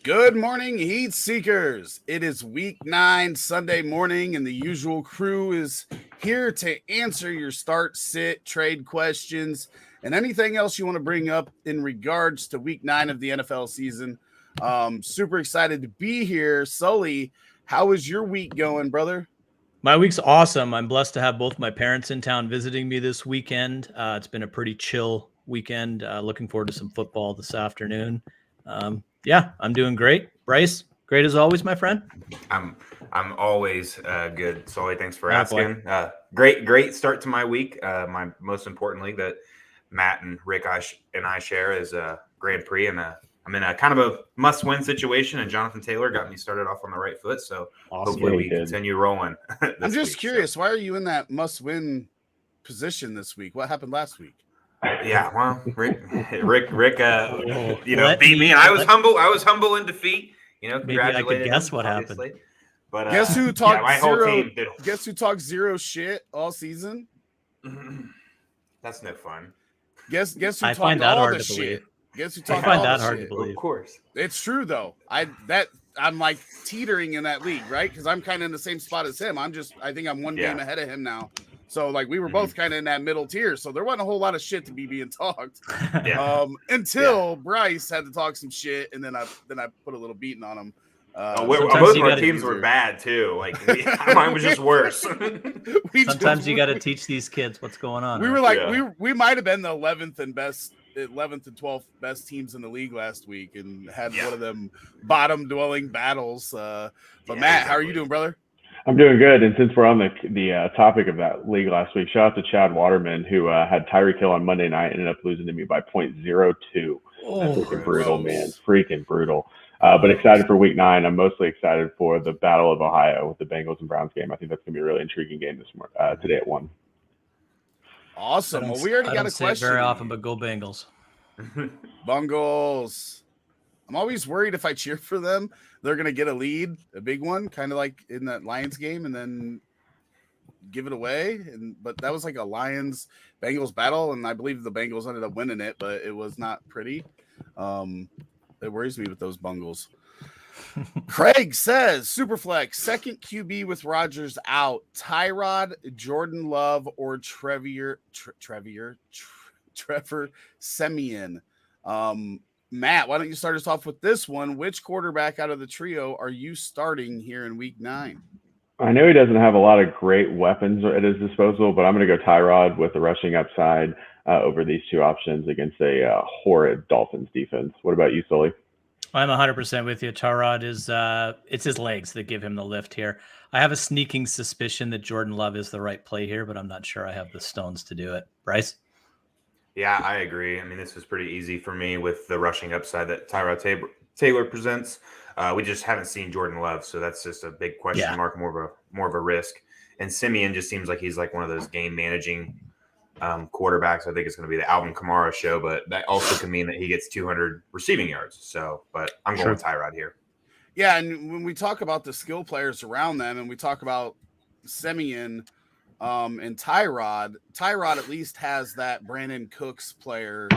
Good morning, Heat Seekers. It is week 9, Sunday morning, and the usual crew is here to answer your start, sit, trade questions, and anything else you want to bring up in regards to week 9 of the NFL season. Super excited to be here. Sully, how is your week going, brother? My week's awesome. I'm blessed to have both my parents in town visiting me this weekend. It's been a pretty chill weekend. Looking forward to some football this afternoon. Yeah, I'm doing great. Bryce, great as always, my friend. I'm always good. Sully, thanks for asking. Great start to my week. My most importantly that Matt and Rick and I share is a Grand Prix, and I'm in a kind of a must-win situation. And Jonathan Taylor got me started off on the right foot, so hopefully we continue rolling. I'm just curious, why are you in that must-win position this week? What happened last week? Yeah, well, Rick, beat me, and I was humble. I was humble in defeat. Maybe I could guess what happened. But guess who talked zero? Guess who talked zero shit all season? That's no fun. Guess who talked all the shit? Guess who talked all the shit? I find that hard to believe. Of course, it's true though. I'm like teetering in that league, right? Because I'm kind of in the same spot as him. I think I'm one game ahead of him now. So, like, we were both kind of in that middle tier. So there wasn't a whole lot of shit to be being talked until Bryce had to talk some shit, and then I put a little beating on him. Both of our teams were bad too. Like mine was just worse. Sometimes you got to teach these kids what's going on. We were like we might have been the 11th and 12th best teams in the league last week, and had one of them bottom dwelling battles. But Matt, how are you doing, brother? I'm doing good, and since we're on the topic of that league last week, shout out to Chad Waterman, who had Tyreek Hill on Monday night, ended up losing to me by 0.02. Freaking brutal, man. Freaking brutal. But excited for week 9. I'm mostly excited for the Battle of Ohio with the Bengals and Browns game. I think that's going to be a really intriguing game today at 1. Awesome. Well, we already got a question. I don't say it very often, but go Bengals. Bungles. I'm always worried if I cheer for them, they're going to get a lead, a big one, kind of like in that Lions game, and then give it away. But that was like a Lions-Bengals battle, and I believe the Bengals ended up winning it, but it was not pretty. It worries me with those Bungles. Craig says, Superflex, second QB with Rodgers out, Tyrod, Jordan Love, or Trevor Semien. Matt, why don't you start us off with this one? Which quarterback out of the trio are you starting here in week 9? I know he doesn't have a lot of great weapons at his disposal, but I'm going to go Tyrod with the rushing upside over these two options against a horrid Dolphins defense. What about you, Sully? I'm 100% with you. Tyrod is it's his legs that give him the lift here. I have a sneaking suspicion that Jordan Love is the right play here, but I'm not sure I have the stones to do it. Bryce? Yeah, I agree. I mean, this is pretty easy for me with the rushing upside that Tyrod Taylor presents. We just haven't seen Jordan Love, so that's just a big question mark, more of a risk. And Simeon just seems like he's like one of those game managing quarterbacks. I think it's going to be the Alvin Kamara show, but that also can mean that he gets 200 receiving yards. So, but I'm going with Tyrod here. Yeah, and when we talk about the skill players around them, and we talk about Simeon and Tyrod at least has that Brandon Cooks player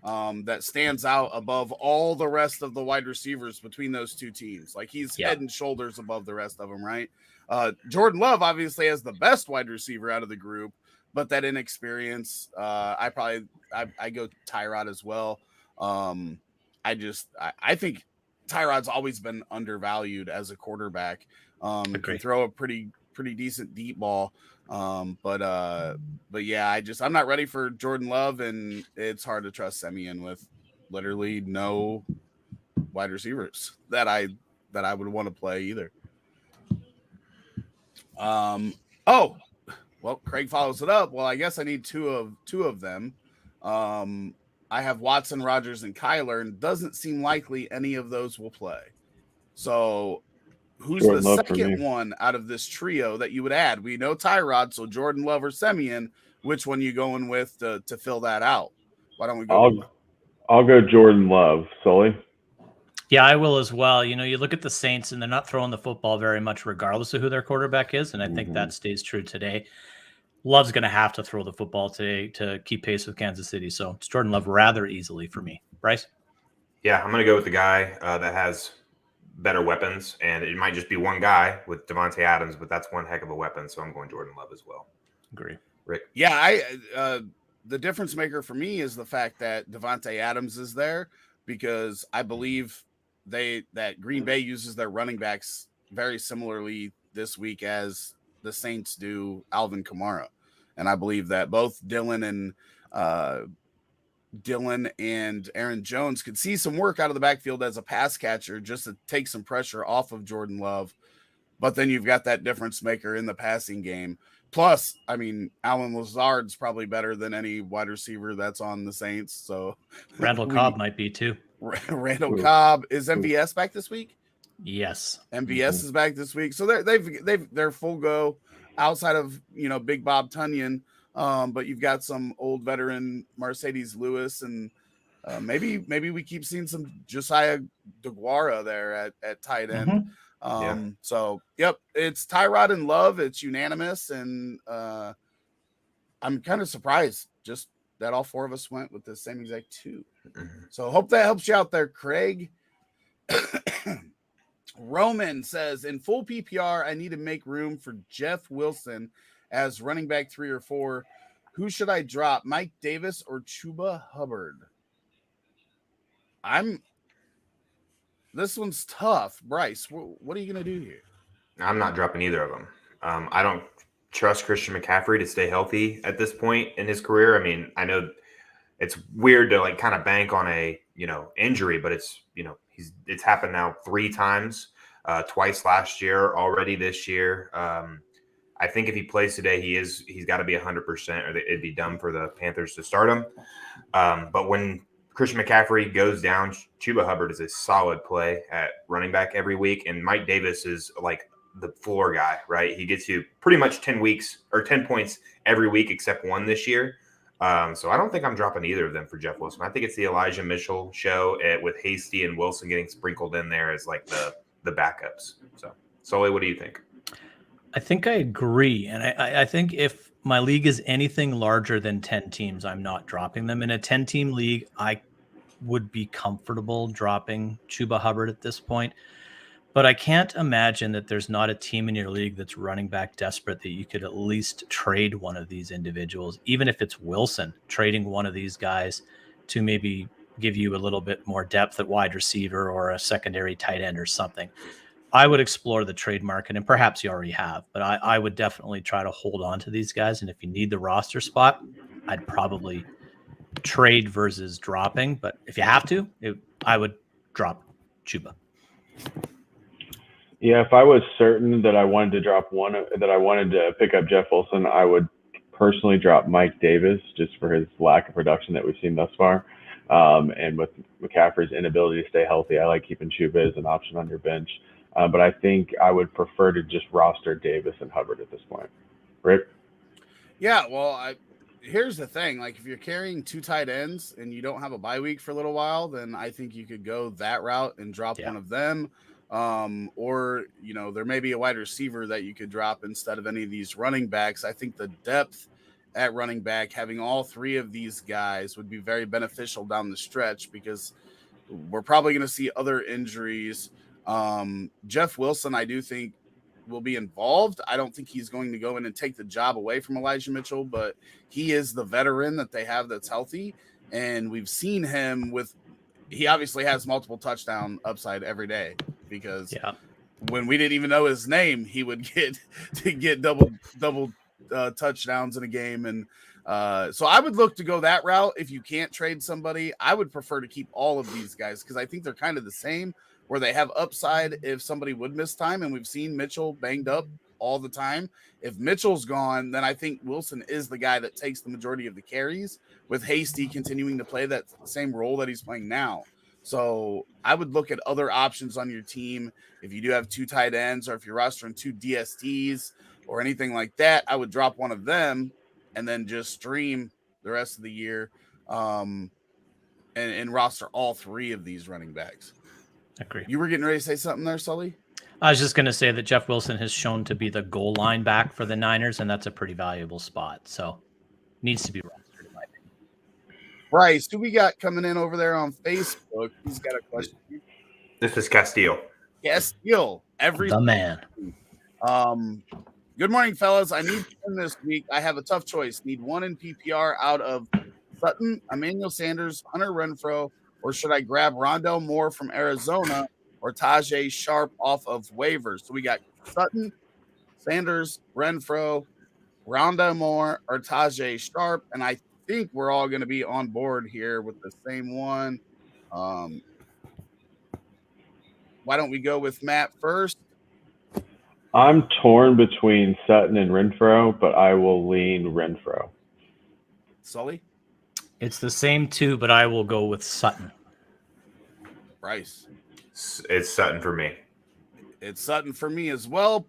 that stands out above all the rest of the wide receivers between those two teams. Like he's head and shoulders above the rest of them, right? Jordan Love obviously has the best wide receiver out of the group, but that inexperience, I go Tyrod as well. I think Tyrod's always been undervalued as a quarterback. Can throw a pretty decent deep ball. But yeah, I'm not ready for Jordan Love, and it's hard to trust Simeon with literally no wide receivers that I would want to play either. Well, Craig follows it up. Well, I guess I need two of them. I have Watson, Rodgers, and Kyler, and doesn't seem likely any of those will play. So who's Jordan the second one out of this trio that you would add? We know Tyrod, so Jordan Love or Simeon. Which one you going with to fill that out? Why don't we go? I'll go Jordan Love. Sully? Yeah, I will as well. You know, you look at the Saints, and they're not throwing the football very much regardless of who their quarterback is, and I think that stays true today. Love's going to have to throw the football today to keep pace with Kansas City, so it's Jordan Love rather easily for me. Bryce? Yeah, I'm going to go with the guy that has better weapons, and it might just be one guy with Devontae Adams, but that's one heck of a weapon. So I'm going Jordan Love as well. Agree. Rick? Yeah, the difference maker for me is the fact that Devontae Adams is there, because I believe that Green Bay uses their running backs very similarly this week as the Saints do Alvin Kamara. And I believe that both Dylan and Aaron Jones could see some work out of the backfield as a pass catcher just to take some pressure off of Jordan Love. But then you've got that difference maker in the passing game. Plus, I mean, Alan Lazard's probably better than any wide receiver that's on the Saints. So Randall Cobb might be too. Randall Cobb. Is MVS back this week? Yes. MVS is back this week. So they're full go outside of, Big Bob Tunyon. But you've got some old veteran Mercedes Lewis, and maybe we keep seeing some Josiah DeGuara there at tight end. So yep, it's Tyrod and Love. It's unanimous, and I'm kind of surprised just that all four of us went with the same exact two. So hope that helps you out there, Craig. Roman says, in full PPR, I need to make room for Jeff Wilson as running back 3 or 4. Who should I drop, Mike Davis or Chuba Hubbard? This one's tough. Bryce, what are you going to do here? I'm not dropping either of them. I don't trust Christian McCaffrey to stay healthy at this point in his career. I mean, I know it's weird to kind of bank on a, injury, but it's happened now 3 times, twice last year, already this year. I think if he plays today, he's got to be 100%, or it'd be dumb for the Panthers to start him. But when Christian McCaffrey goes down, Chuba Hubbard is a solid play at running back every week, and Mike Davis is like the floor guy, right? He gets you pretty much 10 points every week except one this year. So I don't think I'm dropping either of them for Jeff Wilson. I think it's the Elijah Mitchell show with Hasty and Wilson getting sprinkled in there as like the backups. So, Sully, what do you think? I think I agree. And I think if my league is anything larger than 10 teams, I'm not dropping them. In a 10-team league, I would be comfortable dropping Chuba Hubbard at this point. But I can't imagine that there's not a team in your league that's running back desperate that you could at least trade one of these individuals, even if it's Wilson, trading one of these guys to maybe give you a little bit more depth at wide receiver or a secondary tight end or something. I would explore the trade market, and perhaps you already have, but I would definitely try to hold on to these guys. And if you need the roster spot, I'd probably trade versus dropping. But if you have to, I would drop Chuba. Yeah, if I was certain that I wanted to drop one, that I wanted to pick up Jeff Wilson, I would personally drop Mike Davis just for his lack of production that we've seen thus far. And with McCaffrey's inability to stay healthy, I like keeping Chuba as an option on your bench. But I think I would prefer to just roster Davis and Hubbard at this point. Rick? Yeah, well, here's the thing. Like, if you're carrying 2 tight ends and you don't have a bye week for a little while, then I think you could go that route and drop one of them. Or, there may be a wide receiver that you could drop instead of any of these running backs. I think the depth at running back, having all 3 of these guys would be very beneficial down the stretch, because we're probably going to see other injuries. Jeff Wilson, I do think, will be involved. I don't think he's going to go in and take the job away from Elijah Mitchell, but he is the veteran that they have that's healthy. And we've seen him he obviously has multiple touchdown upside every day, because when we didn't even know his name, he would get double touchdowns in a game. And so I would look to go that route. If you can't trade somebody, I would prefer to keep all of these guys, because I think they're kind of the same, where they have upside if somebody would miss time. And we've seen Mitchell banged up all the time. If Mitchell's gone, then I think Wilson is the guy that takes the majority of the carries, with Hasty continuing to play that same role that he's playing now. So I would look at other options on your team. If you do have 2 tight ends, or if you're rostering 2 DSTs or anything like that, I would drop one of them and then just stream the rest of the year, and roster all 3 of these running backs. Agree. You were getting ready to say something there, Sully? I was just going to say that Jeff Wilson has shown to be the goal line back for the Niners, and that's a pretty valuable spot. So needs to be rostered, in my opinion. Bryce, who we got coming in over there on Facebook? He's got a question. This is Castillo. Castile. The man. Good morning, fellas. I need one this week. I have a tough choice. Need one in PPR out of Sutton, Emmanuel Sanders, Hunter Renfrow, or should I grab Rondell Moore from Arizona or Tajay Sharp off of waivers? So we got Sutton, Sanders, Renfrow, Rondell Moore, or Tajay Sharp, and I think we're all going to be on board here with the same one. Why don't we go with Matt first? I'm torn between Sutton and Renfrow, but I will lean Renfrow. Sully? It's the same two, but I will go with Sutton. Bryce? It's Sutton for me. It's Sutton for me as well.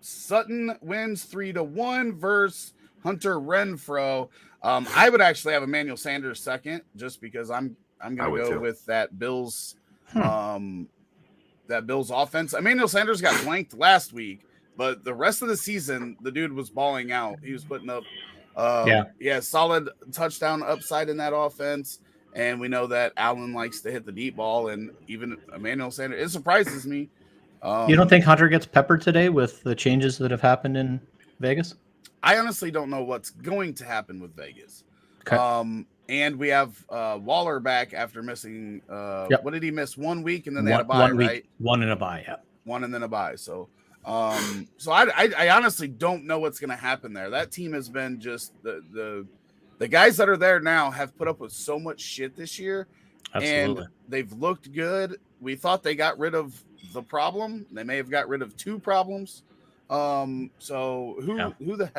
Sutton wins 3-1 versus Hunter Renfrow. I would actually have Emmanuel Sanders second, just because I'm going to go with that Bills offense. Emmanuel Sanders got blanked last week, but the rest of the season, the dude was balling out. He was putting up solid touchdown upside in that offense. And we know that Allen likes to hit the deep ball, and even Emmanuel Sanders, it surprises me. You don't think Hunter gets peppered today with the changes that have happened in Vegas? I honestly don't know what's going to happen with Vegas. Okay. And we have Waller back after missing what did he miss? 1 week, and then they had a bye, 1 week, right? One and a bye, yeah. One and then a bye. So I honestly don't know what's going to happen there. That team has been just the guys that are there now have put up with so much shit this year. Absolutely. And they've looked good. We thought they got rid of the problem. They may have got rid of two problems. So who the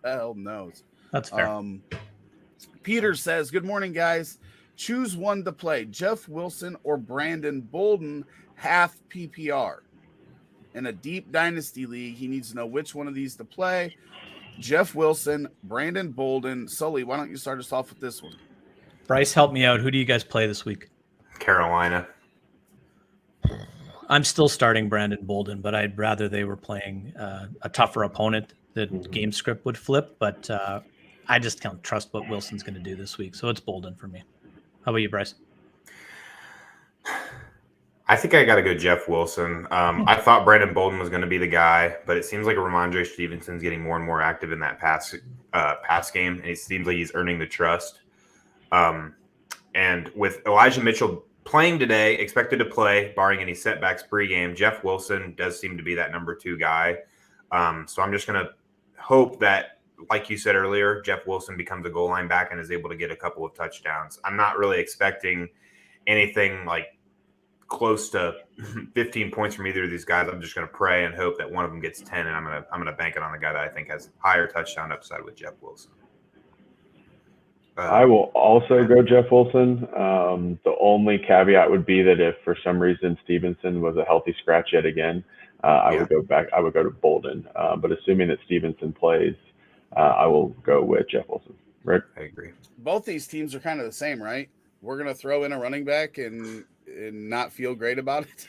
hell knows? That's fair. Peter says, good morning, guys. Choose one to play, Jeff Wilson or Brandon Bolden, half PPR. In a deep dynasty league, he needs to know which one of these to play. Jeff Wilson, Brandon Bolden. Sully, why don't you start us off with this one? Bryce, help me out. Who do you guys play this week? Carolina. I'm still starting Brandon Bolden, but I'd rather they were playing a tougher opponent that game script would flip. But I just can't trust what Wilson's going to do this week. So it's Bolden for me. How about you, Bryce? I think I got to go Jeff Wilson. I thought Brandon Bolden was going to be the guy, but it seems like Ramondre Stevenson's getting more and more active in that pass game, and it seems like he's earning the trust. And with Elijah Mitchell playing today, expected to play, barring any setbacks pregame, Jeff Wilson does seem to be that number 2 guy. So I'm just going to hope that, like you said earlier, Jeff Wilson becomes a goal line back and is able to get a couple of touchdowns. I'm not really expecting anything like close to 15 points from either of these guys. I'm just going to pray and hope that one of them gets 10, and I'm going to bank it on the guy that I think has higher touchdown upside with Jeff Wilson. I will also go Jeff Wilson. The only caveat would be that if for some reason Stevenson was a healthy scratch yet again, I would go back. I would go to Bolden. But assuming that Stevenson plays, I will go with Jeff Wilson. Right? I agree. Both these teams are kind of the same, right? We're going to throw in a running back and not feel great about it.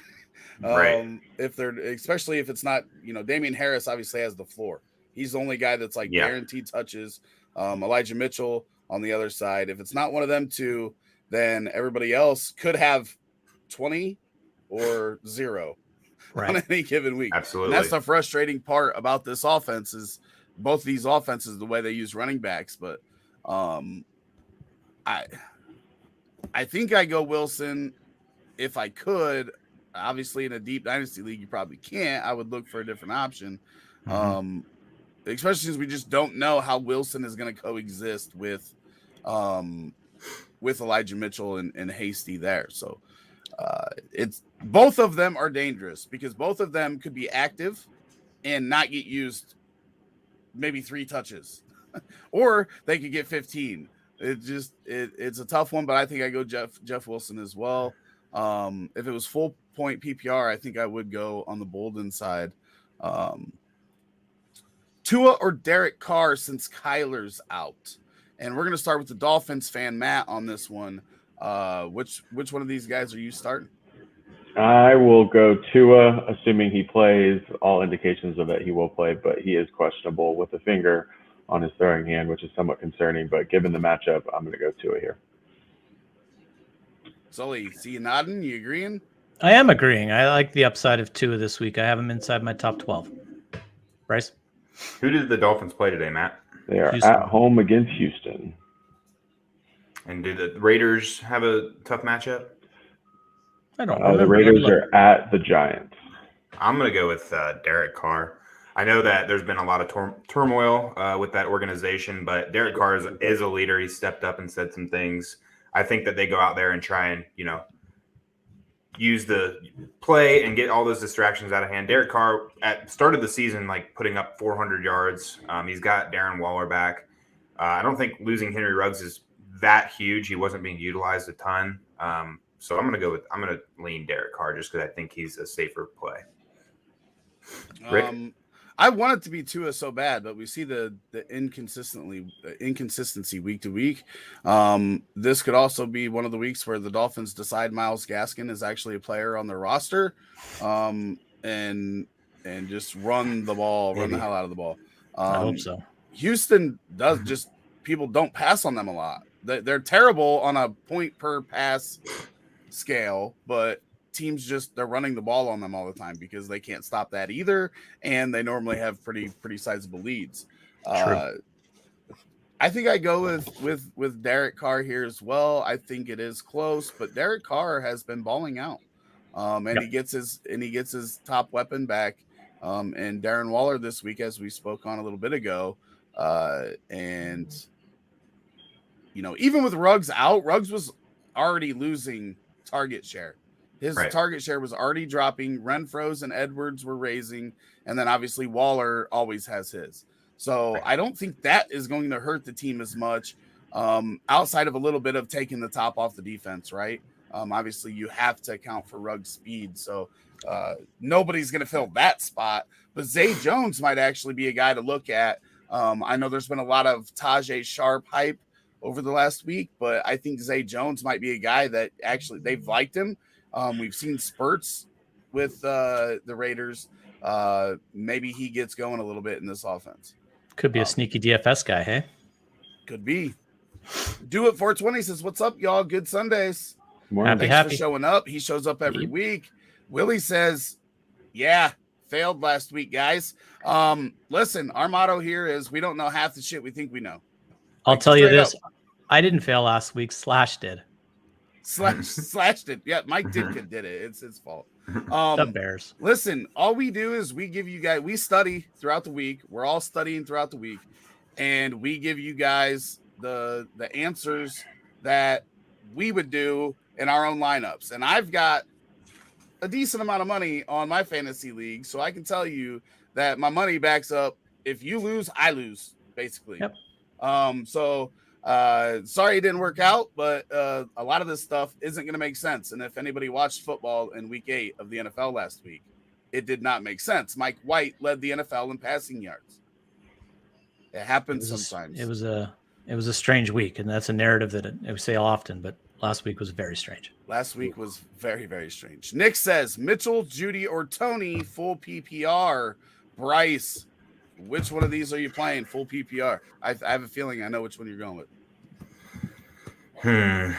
Right. If they're, especially if it's not, Damien Harris obviously has the floor. He's the only guy that's guaranteed touches. Elijah Mitchell on the other side. If it's not one of them two, then everybody else could have 20 or 0 on any given week. Absolutely. And that's the frustrating part about this offense is both these offenses, the way they use running backs. But I think I go Wilson if I could. Obviously, in a deep dynasty league, you probably can't. I would look for a different option. Especially since we just don't know how Wilson is going to coexist with Elijah Mitchell and Hasty there. So it's both of them are dangerous because both of them could be active and not get used maybe 3 touches, or they could get 15. It's a tough one, but I think I go Jeff Wilson as well. If it was full point PPR, I think I would go on the Bolden side. Tua or Derek Carr since Kyler's out. And we're going to start with the Dolphins fan, Matt, on this one. Which one of these guys are you starting? I will go Tua, assuming he plays. All indications of that he will play, but he is questionable with a finger on his throwing hand, which is somewhat concerning. But given the matchup, I'm going to go Tua here. Sully, see you nodding? You agreeing? I am agreeing. I like the upside of Tua this week. I have him inside my top 12. Bryce? Who did the Dolphins play today, Matt? They are Houston. at home against Houston. And do the Raiders have a tough matchup? I don't remember. The Raiders are at the Giants. I'm going to go with Derek Carr. I know that there's been a lot of turmoil with that organization, but Derek Carr is a leader. He stepped up and said some things. I think that they go out there and try and, use the play and get all those distractions out of hand. Derek Carr started the season putting up 400 yards. He's got Darren Waller back. I don't think losing Henry Ruggs is that huge. He wasn't being utilized a ton. So I'm going to lean Derek Carr just because I think he's a safer play. Rick? I want it to be Tua so bad, but we see the inconsistency week to week. This could also be one of the weeks where the Dolphins decide Myles Gaskin is actually a player on their roster, and just run the ball, run the hell out of the ball. I hope so. Houston does just people don't pass on them a lot. They're terrible on a point per pass scale, but teams they're running the ball on them all the time because they can't stop that either, and they normally have pretty sizable leads. I think I go with Derek Carr here as well. I think it is close, but Derek Carr has been balling out, and he gets his top weapon back, and Darren Waller this week, as we spoke on a little bit ago, and even with Ruggs out, Ruggs was already losing target share. His target share was already dropping. Renfro's and Edwards were raising. And then obviously Waller always has his. So I don't think that is going to hurt the team as much, outside of a little bit of taking the top off the defense, right? Obviously you have to account for Ruggs' speed. So nobody's going to fill that spot. But Zay Jones might actually be a guy to look at. I know there's been a lot of Tajay Sharp hype over the last week, but I think Zay Jones might be a guy that actually they've liked him. We've seen spurts with the Raiders. Maybe he gets going a little bit in this offense. Could be a sneaky DFS guy, hey? Could be. Do It 420 says, "What's up, y'all? Good Sundays. Thanks for showing up." He shows up every week. Willie says, "Yeah, failed last week, guys." Listen, our motto here is we don't know half the shit we think we know. I'll tell you this. I didn't fail last week. Slash did. Slash did. Yeah, Mike Ditka did it. It's his fault. The Bears. Listen, all we do is we give you guys, we study throughout the week. We're all studying throughout the week, and we give you guys the answers that we would do in our own lineups. And I've got a decent amount of money on my fantasy league, so I can tell you that my money backs up. If you lose, I lose, basically. Yep. Sorry it didn't work out, but a lot of this stuff isn't going to make sense. And if anybody watched football in week 8 of the NFL last week, it did not make sense. Mike White led the NFL in passing yards. It happens sometimes. It was a strange week, and that's a narrative that I say often, but last week was very strange. Last week was very, very strange. Nick says, Mitchell, Judy, or Tony, full PPR. Bryce, which one of these are you playing full PPR? I have a feeling I know which one you're going with. I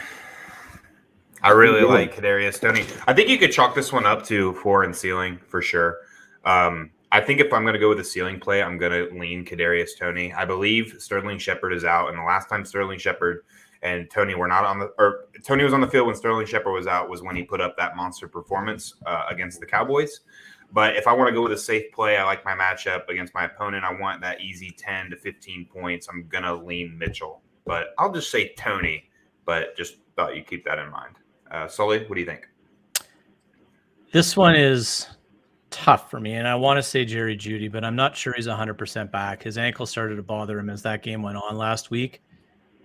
really like Kadarius Toney. I think you could chalk this one up to floor and ceiling for sure. I think if I'm going to go with a ceiling play, I'm going to lean Kadarius Toney. I believe Sterling Shepard is out, and the last time Sterling Shepard and Toney were not on Toney was on the field when Sterling Shepard was out was when he put up that monster performance against the Cowboys. But if I want to go with a safe play, I like my matchup against my opponent. I want that easy 10 to 15 points. I'm going to lean Mitchell. But I'll just say Toney, but just thought you'd keep that in mind. Sully, what do you think? This one is tough for me, and I want to say Jerry Jeudy, but I'm not sure he's 100% back. His ankle started to bother him as that game went on last week.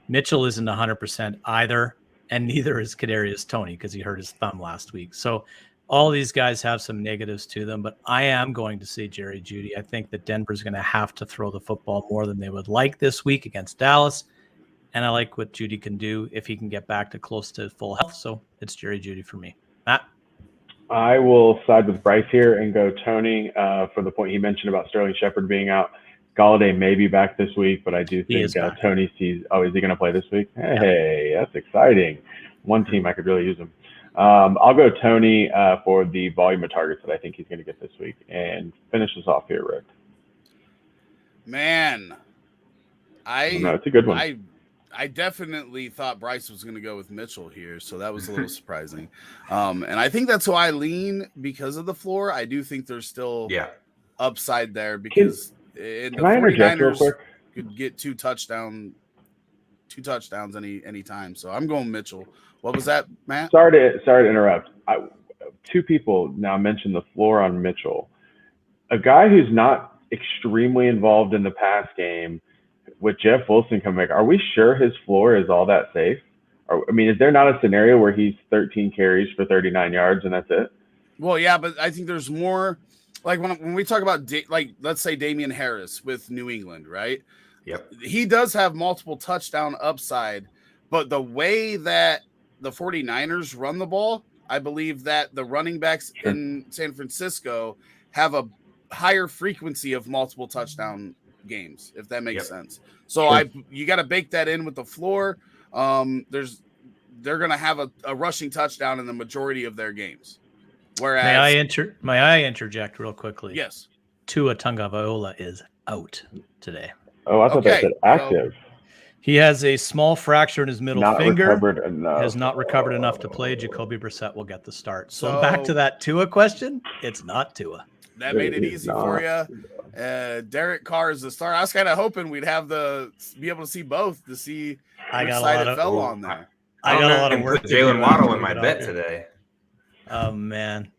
Mitchell isn't 100% either, and neither is Kadarius Toney because he hurt his thumb last week. So all these guys have some negatives to them, but I am going to say Jerry Jeudy. I think that Denver's going to have to throw the football more than they would like this week against Dallas, and I like what Jeudy can do if he can get back to close to full health. So it's Jerry Jeudy for me. Matt? I will side with Bryce here and go Toney for the point he mentioned about Sterling Shepard being out. Galladay may be back this week, but I do think Toney sees. Oh, is he going to play this week? Hey, that's exciting. One team I could really use him. I'll go Tony for the volume of targets that I think he's going to get this week, and finish us off here, Rick. Man, No, it's a good one. I definitely thought Bryce was going to go with Mitchell here, so that was a little surprising. And I think that's why I lean because of the floor. I do think there's still upside there because the 49ers could get two touchdowns any time. So I'm going Mitchell. What was that, Matt? Sorry to interrupt. Two people now mentioned the floor on Mitchell. A guy who's not extremely involved in the pass game with Jeff Wilson coming back. Are we sure his floor is all that safe? Is there not a scenario where he's 13 carries for 39 yards and that's it? Well, yeah, but I think there's more. Like when we talk about, let's say Damien Harris with New England, right? Yep. He does have multiple touchdown upside, but the way that the 49ers run the ball, I believe that the running backs in San Francisco have a higher frequency of multiple touchdown games, if that makes sense. So you got to bake that in with the floor. They're going to have a rushing touchdown in the majority of their games. Whereas, may I interject real quickly? Yes. Tua Tagovailoa is out today. Oh, I thought that said active. He has a small fracture in his middle finger. Has not recovered enough to play. Jacoby Brissett will get the start. So back to that Tua question. It's not Tua. That made it easy for you. Derek Carr is the star. I was kind of hoping we'd be able to see both to see which side it fell on there. I got a lot of work. Jalen Waddle in my bet today. Oh man.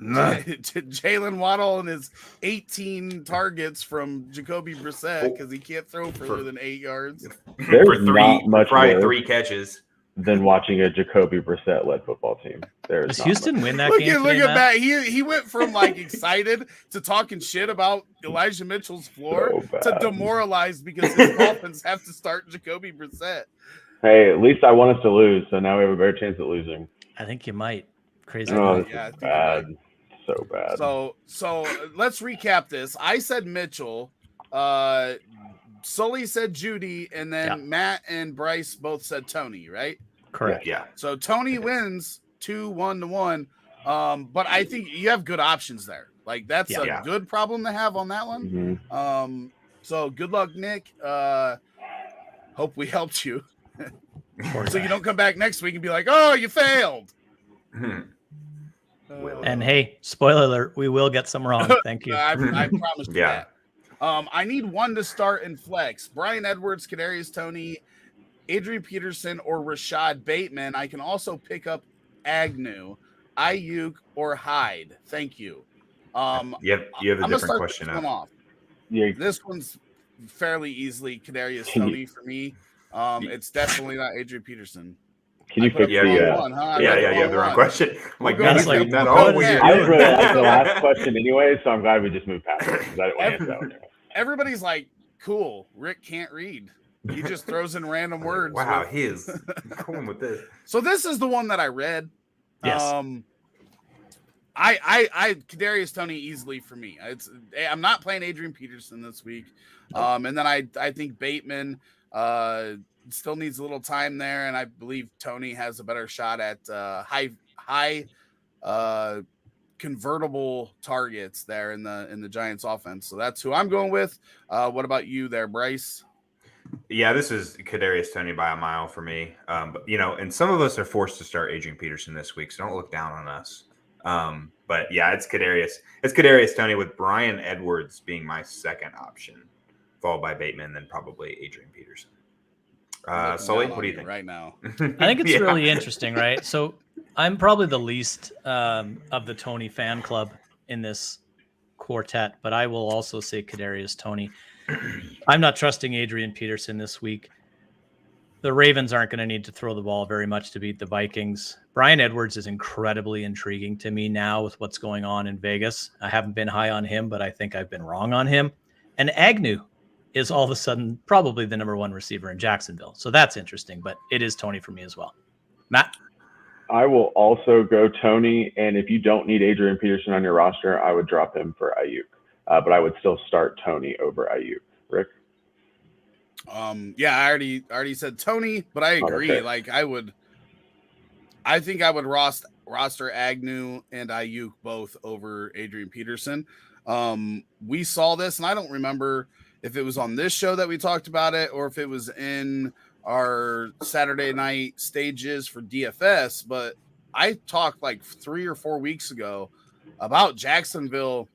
Jalen Waddle and his 18 targets from Jacoby Brissett because he can't throw further than 8 yards. There's not much probably 3 catches than watching a Jacoby Brissett led football team. Does Houston win that game? Look at that. He went from excited to talking shit about Elijah Mitchell's floor to demoralized because his Dolphins have to start Jacoby Brissett. Hey, at least I want us to lose, so now we have a better chance at losing. I think you might. Crazy. Oh, yeah, bad. So bad. So let's recap this. I said Mitchell. Sully said Judy, and then Matt and Bryce both said Tony, right? Correct. Yeah. So Tony wins 2-1. But I think you have good options there. That's a good problem to have on that one. Mm-hmm. So good luck, Nick. Hope we helped you. So you don't come back next week and be like, oh, you failed. And hey, spoiler alert, we will get some wrong. Thank you. I promise you that. I need one to start in flex. Brian Edwards, Kadarius Toney, Adrian Peterson, or Rashad Bateman. I can also pick up Agnew, Ayuk, or Hyde. Thank you. You have a different question now. This one's fairly easily Kadarius Toney for me. It's definitely not Adrian Peterson. Can you fix you have the wrong question. I didn't really like the last question anyway, so I'm glad we just moved past it because I didn't want to answer that. Everybody's like, cool, Rick can't read. He just throws in random words. Wow, he is going with this. So this is the one that I read. Yes. I Kadarius Toney easily for me. I'm not playing Adrian Peterson this week. And then I think Bateman still needs a little time there, and I believe Toney has a better shot at high convertible targets there in the Giants offense. So that's who I'm going with. What about you there, Bryce? Yeah, this is Kadarius Toney by a mile for me. But and some of us are forced to start Adrian Peterson this week, so don't look down on us. But yeah, it's Kadarius. It's Kadarius Toney with Brian Edwards being my second option, followed by Bateman, then probably Adrian Peterson. Sully, what do you think right now? I think it's really interesting, right? So I'm probably the least of the Toney fan club in this quartet, but I will also say Kadarius Toney. I'm not trusting Adrian Peterson this week. The Ravens aren't going to need to throw the ball very much to beat the Vikings. Brian Edwards is incredibly intriguing to me now with what's going on in Vegas. I haven't been high on him, but I think I've been wrong on him. And Agnew is all of a sudden probably the number one receiver in Jacksonville. So that's interesting, but it is Toney for me as well. Matt? I will also go Toney, and if you don't need Adrian Peterson on your roster, I would drop him for Ayuk. But I would still start Toney over Ayuk. Rick? I already said Toney, but I agree. Okay. Like I would I think I would roster Agnew and Ayuk both over Adrian Peterson. We saw this, and I don't remember if it was on this show that we talked about it or if it was in our Saturday night stages for DFS, but I talked like 3 or 4 weeks ago about Jacksonville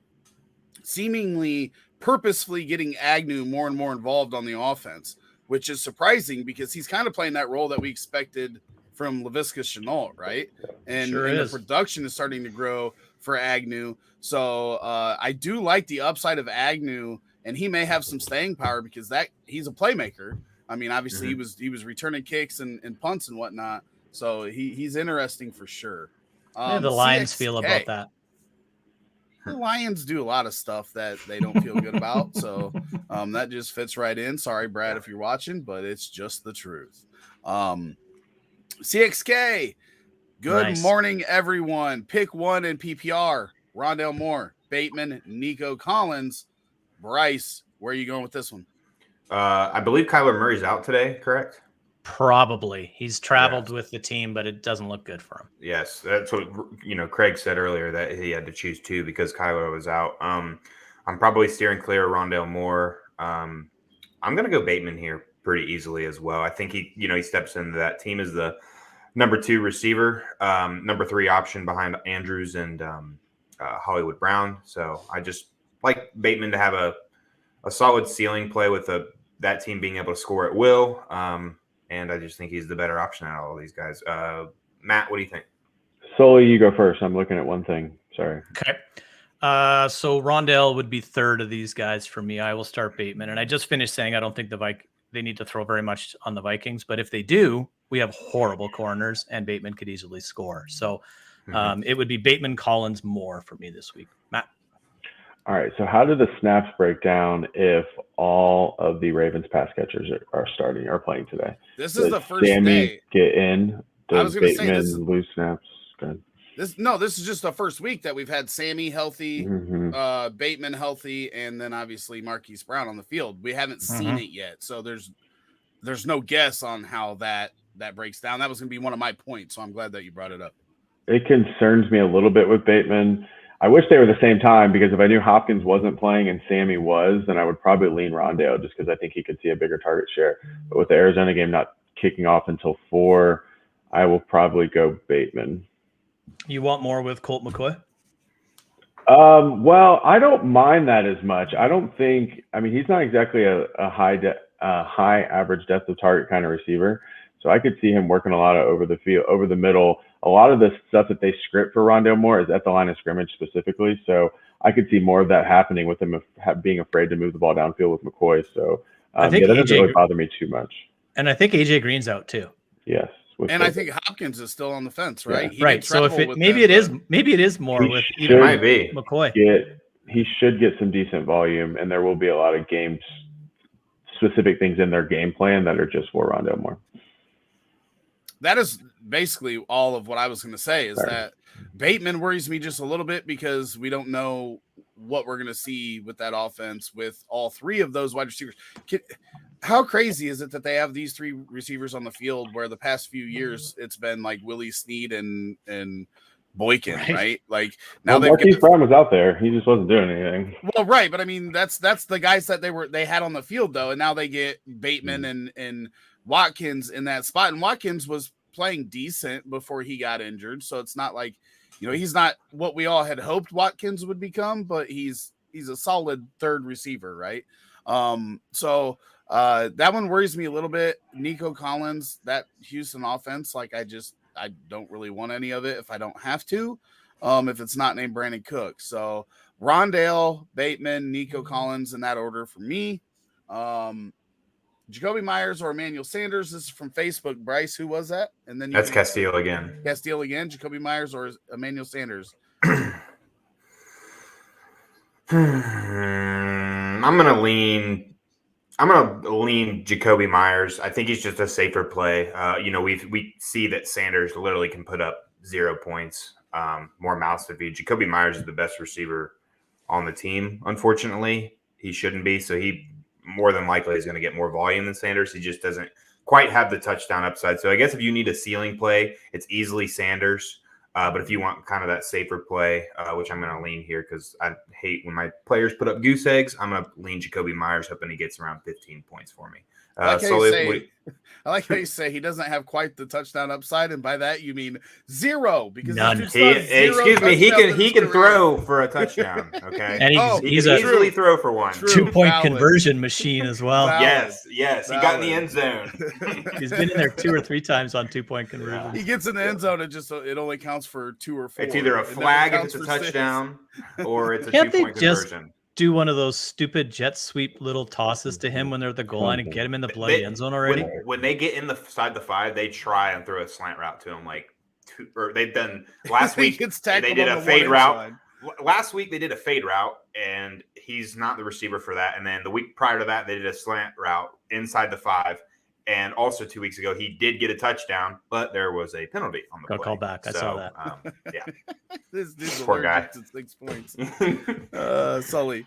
seemingly purposefully getting Agnew more and more involved on the offense, which is surprising because he's kind of playing that role that we expected from Laviska Shenault, right? And the production is starting to grow for Agnew. So I do like the upside of Agnew, and he may have some staying power because he's a playmaker. I mean, obviously he was returning kicks and punts and whatnot. So he's interesting for sure. How do the Lions feel about that? The Lions do a lot of stuff that they don't feel good about. So that just fits right in. Sorry, Brad, if you're watching, but it's just the truth. CXK, good morning, everyone. Pick one in PPR. Rondale Moore, Bateman, Nico Collins. Bryce, where are you going with this one? I believe Kyler Murray's out today, correct? Probably. He's traveled with the team, but it doesn't look good for him. Yes, that's what Craig said earlier, that he had to choose two because Kyler was out. I'm probably steering clear of Rondale Moore. I'm going to go Bateman here pretty easily as well. I think he steps into that team as the number 2 receiver, number 3 option behind Andrews and Hollywood Brown. So I just like Bateman to have a solid ceiling play with that team being able to score at will. And I just think he's the better option out of all these guys. Matt, what do you think? Sully, you go first. I'm looking at one thing. Sorry. Okay. So Rondale would be third of these guys for me. I will start Bateman. And I just finished saying I don't think they need to throw very much on the Vikings. But if they do, we have horrible corners, and Bateman could easily score. So it would be Bateman, Collins, Moore for me this week. Matt? All right. So how do the snaps break down if all of the Ravens pass catchers are playing today? This is the first Sammy day. Get in? Does Bateman lose snaps? Good. This is just the first week that we've had Sammy healthy, Bateman healthy, and then obviously Marquise Brown on the field. We haven't seen it yet, so there's no guess on how that breaks down. That was going to be one of my points, so I'm glad that you brought it up. It concerns me a little bit with Bateman. I wish they were the same time, because if I knew Hopkins wasn't playing and Sammy was, then I would probably lean Rondale just because I think he could see a bigger target share. But with the Arizona game not kicking off until 4, I will probably go Bateman. You want more with Colt McCoy? Well, I don't mind that as much. I don't think. I mean, he's not exactly a high average depth of target kind of receiver. So I could see him working a lot of over the field, over the middle. A lot of the stuff that they script for Rondale Moore is at the line of scrimmage specifically. So I could see more of that happening with him being afraid to move the ball downfield with McCoy. So I think that doesn't really bother me too much. And I think AJ Green's out too. Yes. And I think Hopkins is still on the fence, right? Yeah. Right. So if maybe it is more with even McCoy. He should get some decent volume, and there will be a lot of game specific things in their game plan that are just for Rondale Moore. That is basically all of what I was going to say, is that Bateman worries me just a little bit because we don't know what we're going to see with that offense with all 3 of those wide receivers. How crazy is it that they have these 3 receivers on the field where the past few years it's been like Willie Snead and Boykin, right? Like now Marquise Brown was out there. He just wasn't doing anything. Well, right. But I mean, that's the guys that they had on the field though. And now they get Bateman and Watkins in that spot, and Watkins was playing decent before he got injured, so it's not like he's not what we all had hoped Watkins would become, but he's a solid 3rd receiver, right? So that one worries me a little bit. Nico Collins, that Houston offense, like I don't really want any of it if I don't have to, if it's not named Brandon Cook. So Rondale, Bateman, Nico Collins in that order for me. Jacoby Myers or Emmanuel Sanders. This is from Facebook. Bryce, who was that? And then that's Castile again. Castile again. Jacoby Myers or Emmanuel Sanders. I'm gonna lean Jacoby Myers. I think he's just a safer play. We see that Sanders literally can put up 0 points, more mouths to feed. Jacoby Myers is the best receiver on the team. Unfortunately, he shouldn't be. So he more than likely is going to get more volume than Sanders. He just doesn't quite have the touchdown upside. So I guess if you need a ceiling play, it's easily Sanders. But if you want kind of that safer play, which I'm going to lean here because I hate when my players put up goose eggs, I'm going to lean Jacoby Myers hoping he gets around 15 points for me. I like how you say he doesn't have quite the touchdown upside, and by that you mean zero because none. He can throw for a touchdown. Okay, and he can easily throw for one. 2-point conversion machine as well. Yes, he got in the end zone. He's been in there 2 or 3 times on 2-point conversion. He gets in the end zone and it only counts for 2 or 4. It's either a flag if it's a touchdown, or it's a 2-point conversion. Do one of those stupid jet sweep little tosses to him when they're at the goal line and get him in the bloody end zone already? When they get inside the 5, they try and throw a slant route to him. Or they've done last week. They did a fade route. Last week they did a fade route, and he's not the receiver for that. And then the week prior to that, they did a slant route inside the 5. And also 2 weeks ago, he did get a touchdown, but there was a penalty on the play. Got called back. I saw that. Yeah. this poor guy. 6 points. Sully.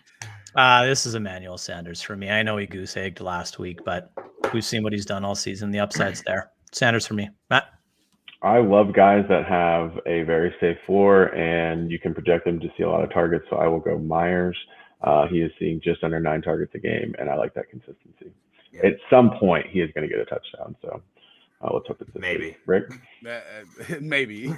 This is Emmanuel Sanders for me. I know he goose egged last week, but we've seen what he's done all season. The upside's there. Sanders for me. Matt? I love guys that have a very safe floor, and you can project them to see a lot of targets, so I will go Myers. He is seeing just under 9 targets a game, and I like that consistency. Yeah. At some point, he is going to get a touchdown. So let's hope it's this maybe. Rick? Maybe.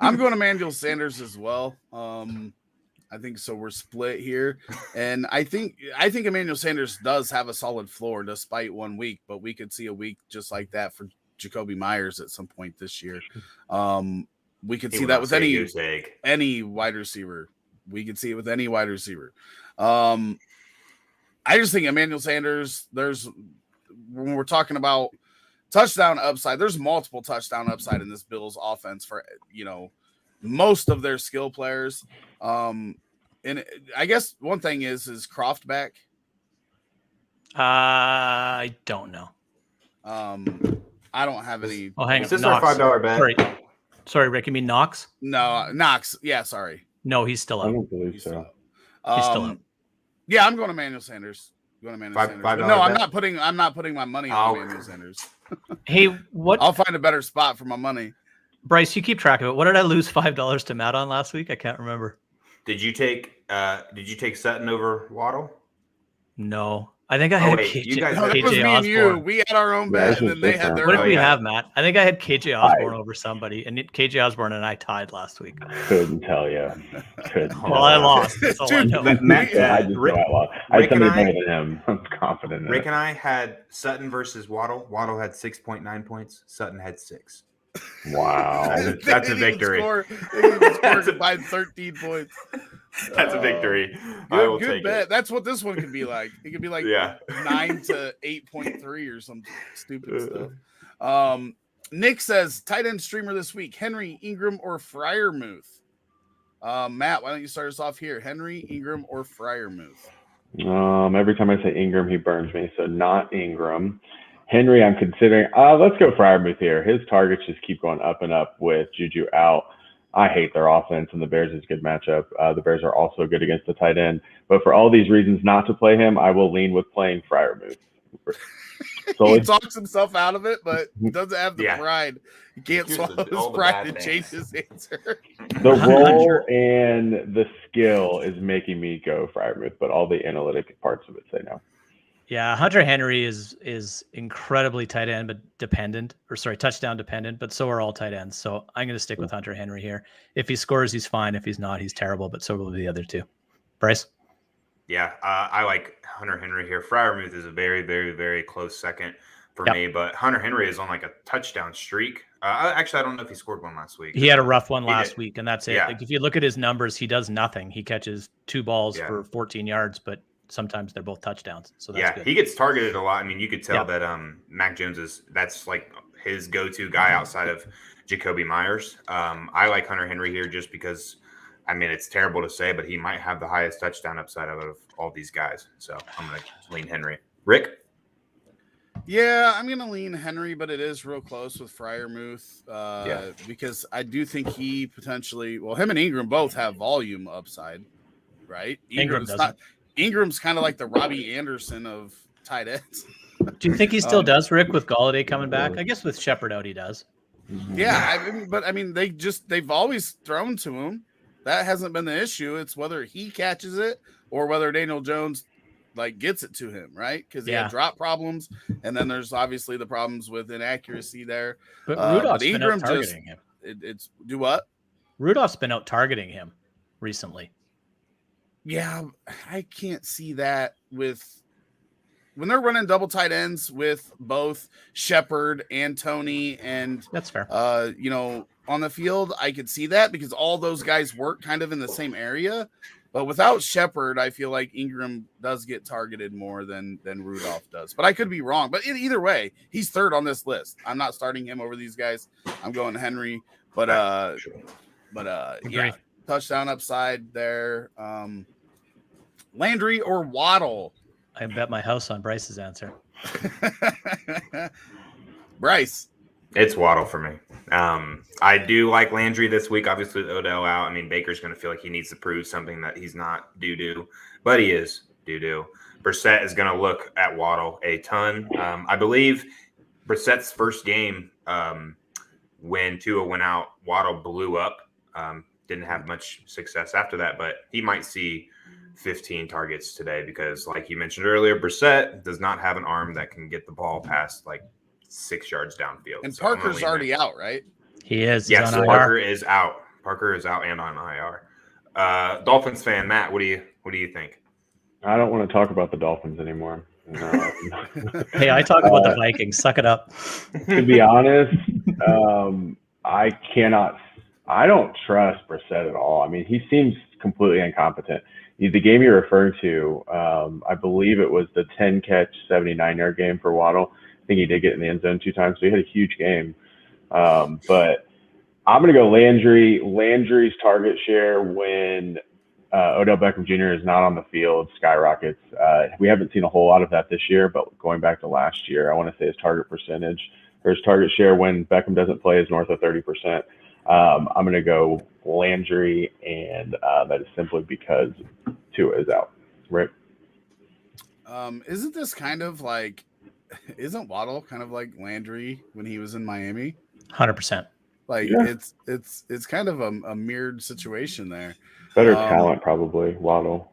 I'm going to Emmanuel Sanders as well. I think so. We're split here, and I think Emmanuel Sanders does have a solid floor despite 1 week, but we could see a week just like that for Jacoby Myers at some point this year. We could see that with any wide receiver. We could see it with any wide receiver. I just think Emmanuel Sanders, when we're talking about touchdown upside, there's multiple touchdown upside in this Bills offense for, most of their skill players. And I guess one thing is Croft back? I don't know. I don't have any. Oh, hang on. Is this our $5 bet? Sorry, Rick. You mean Knox? No, Knox. Yeah, sorry. No, he's still out. I don't believe so. He's still out. Yeah, I'm going to Emmanuel Sanders. Sanders. No, I'm not putting my money on Emmanuel Sanders. Hey, what? I'll find a better spot for my money. Bryce, you keep track of it. What did I lose $5 to Matt on last week? I can't remember. Did you take Sutton over Waddle? No. I think I had KJ. It was me and you. We had our own bet, and then they had their own. What did we have, Matt? I think I had KJ Osborne over somebody, and KJ Osborne and I tied last week. Couldn't tell you. Well, I lost. That's all I know. Rick and him. I'm confident in Rick and I had Sutton versus Waddle. Waddle had 6.9 points. Sutton had 6. Wow. That's a victory. Scored by 13 points. That's a victory. I will take bet. It. That's what this one could be like. It could be like 9 to 8.3 or some stupid stuff. Nick says, tight end streamer this week, Henry, Ingram, or Freiermuth? Matt, why don't you start us off here? Henry, Ingram, or Freiermuth? Every time I say Ingram, he burns me. So not Ingram. Henry, I'm considering. Let's go Freiermuth here. His targets just keep going up and up with Juju out. I hate their offense, and the Bears is a good matchup. The Bears are also good against the tight end. But for all these reasons not to play him, I will lean with playing Freiermuth. He talks himself out of it, but doesn't have the pride. He can't swallow his pride to change his answer. The role and the skill is making me go Freiermuth, but all the analytic parts of it say no. Yeah, Hunter Henry is incredibly touchdown dependent, but so are all tight ends. So I'm going to stick with Hunter Henry here. If he scores, he's fine. If he's not, he's terrible, but so will the other two. Bryce? Yeah, I like Hunter Henry here. Freiermuth is a very, very, very close second for me, but Hunter Henry is on like a touchdown streak. Actually, I don't know if he scored one last week. He had a rough one last week, and that's it. Like if you look at his numbers, he does nothing. He catches 2 balls for 14 yards, but sometimes they're both touchdowns. So that's good. He gets targeted a lot. I mean, you could tell that Mac Jones that's like his go-to guy outside of Jacoby Myers. I like Hunter Henry here just because, I mean, it's terrible to say, but he might have the highest touchdown upside out of all these guys. So I'm going to lean Henry. Rick? Yeah, I'm going to lean Henry, but it is real close with Freiermuth because I do think he potentially, him and Ingram both have volume upside, right? Ingram's kind of like the Robbie Anderson of tight ends. Do you think he still does, Rick, with Golladay coming back? I guess with Shepard out, he does. Yeah, I mean, they've always thrown to him. That hasn't been the issue. It's whether he catches it or whether Daniel Jones gets it to him, right? Because he had drop problems, and then there's obviously the problems with inaccuracy there. But Rudolph's been out targeting him. It's do what? Rudolph's been out targeting him recently. Yeah, I can't see that with when they're running double tight ends with both Shepard and Tony, and that's fair. On the field, I could see that because all those guys work kind of in the same area. But without Shepard, I feel like Ingram does get targeted more than Rudolph does. But I could be wrong. But either way, he's third on this list. I'm not starting him over these guys. I'm going Henry. But yeah, touchdown upside there. Landry or Waddle? I bet my house on Bryce's answer. Bryce. It's Waddle for me. I do like Landry this week. Obviously, with Odell out, I mean, Baker's going to feel like he needs to prove something that he's not doo-doo, but he is doo-doo. Brissett is going to look at Waddle a ton. I believe Brissett's first game when Tua went out, Waddle blew up. Didn't have much success after that, but he might see 15 targets today because, like you mentioned earlier, Brissett does not have an arm that can get the ball past 6 yards downfield. And so Parker's already out, right? He is. Yes, Parker is out. Parker is out and on IR. Dolphins fan Matt, what do you think? I don't want to talk about the Dolphins anymore. No. Hey, I talk about the Vikings. Suck it up. To be honest, I don't trust Brissett at all. I mean, he seems completely incompetent. The game you're referring to, I believe it was the 10-catch, 79-yard game for Waddle. I think he did get in the end zone 2 times, so he had a huge game. But I'm going to go Landry. Landry's target share when Odell Beckham Jr. is not on the field skyrockets. We haven't seen a whole lot of that this year, but going back to last year, I want to say his target percentage or his target share when Beckham doesn't play is north of 30%. I'm going to go Landry, and that is simply because Tua is out. Right? Isn't this kind of isn't Waddle kind of like Landry when he was in Miami? 100%. It's kind of a mirrored situation there. Better talent, probably Waddle.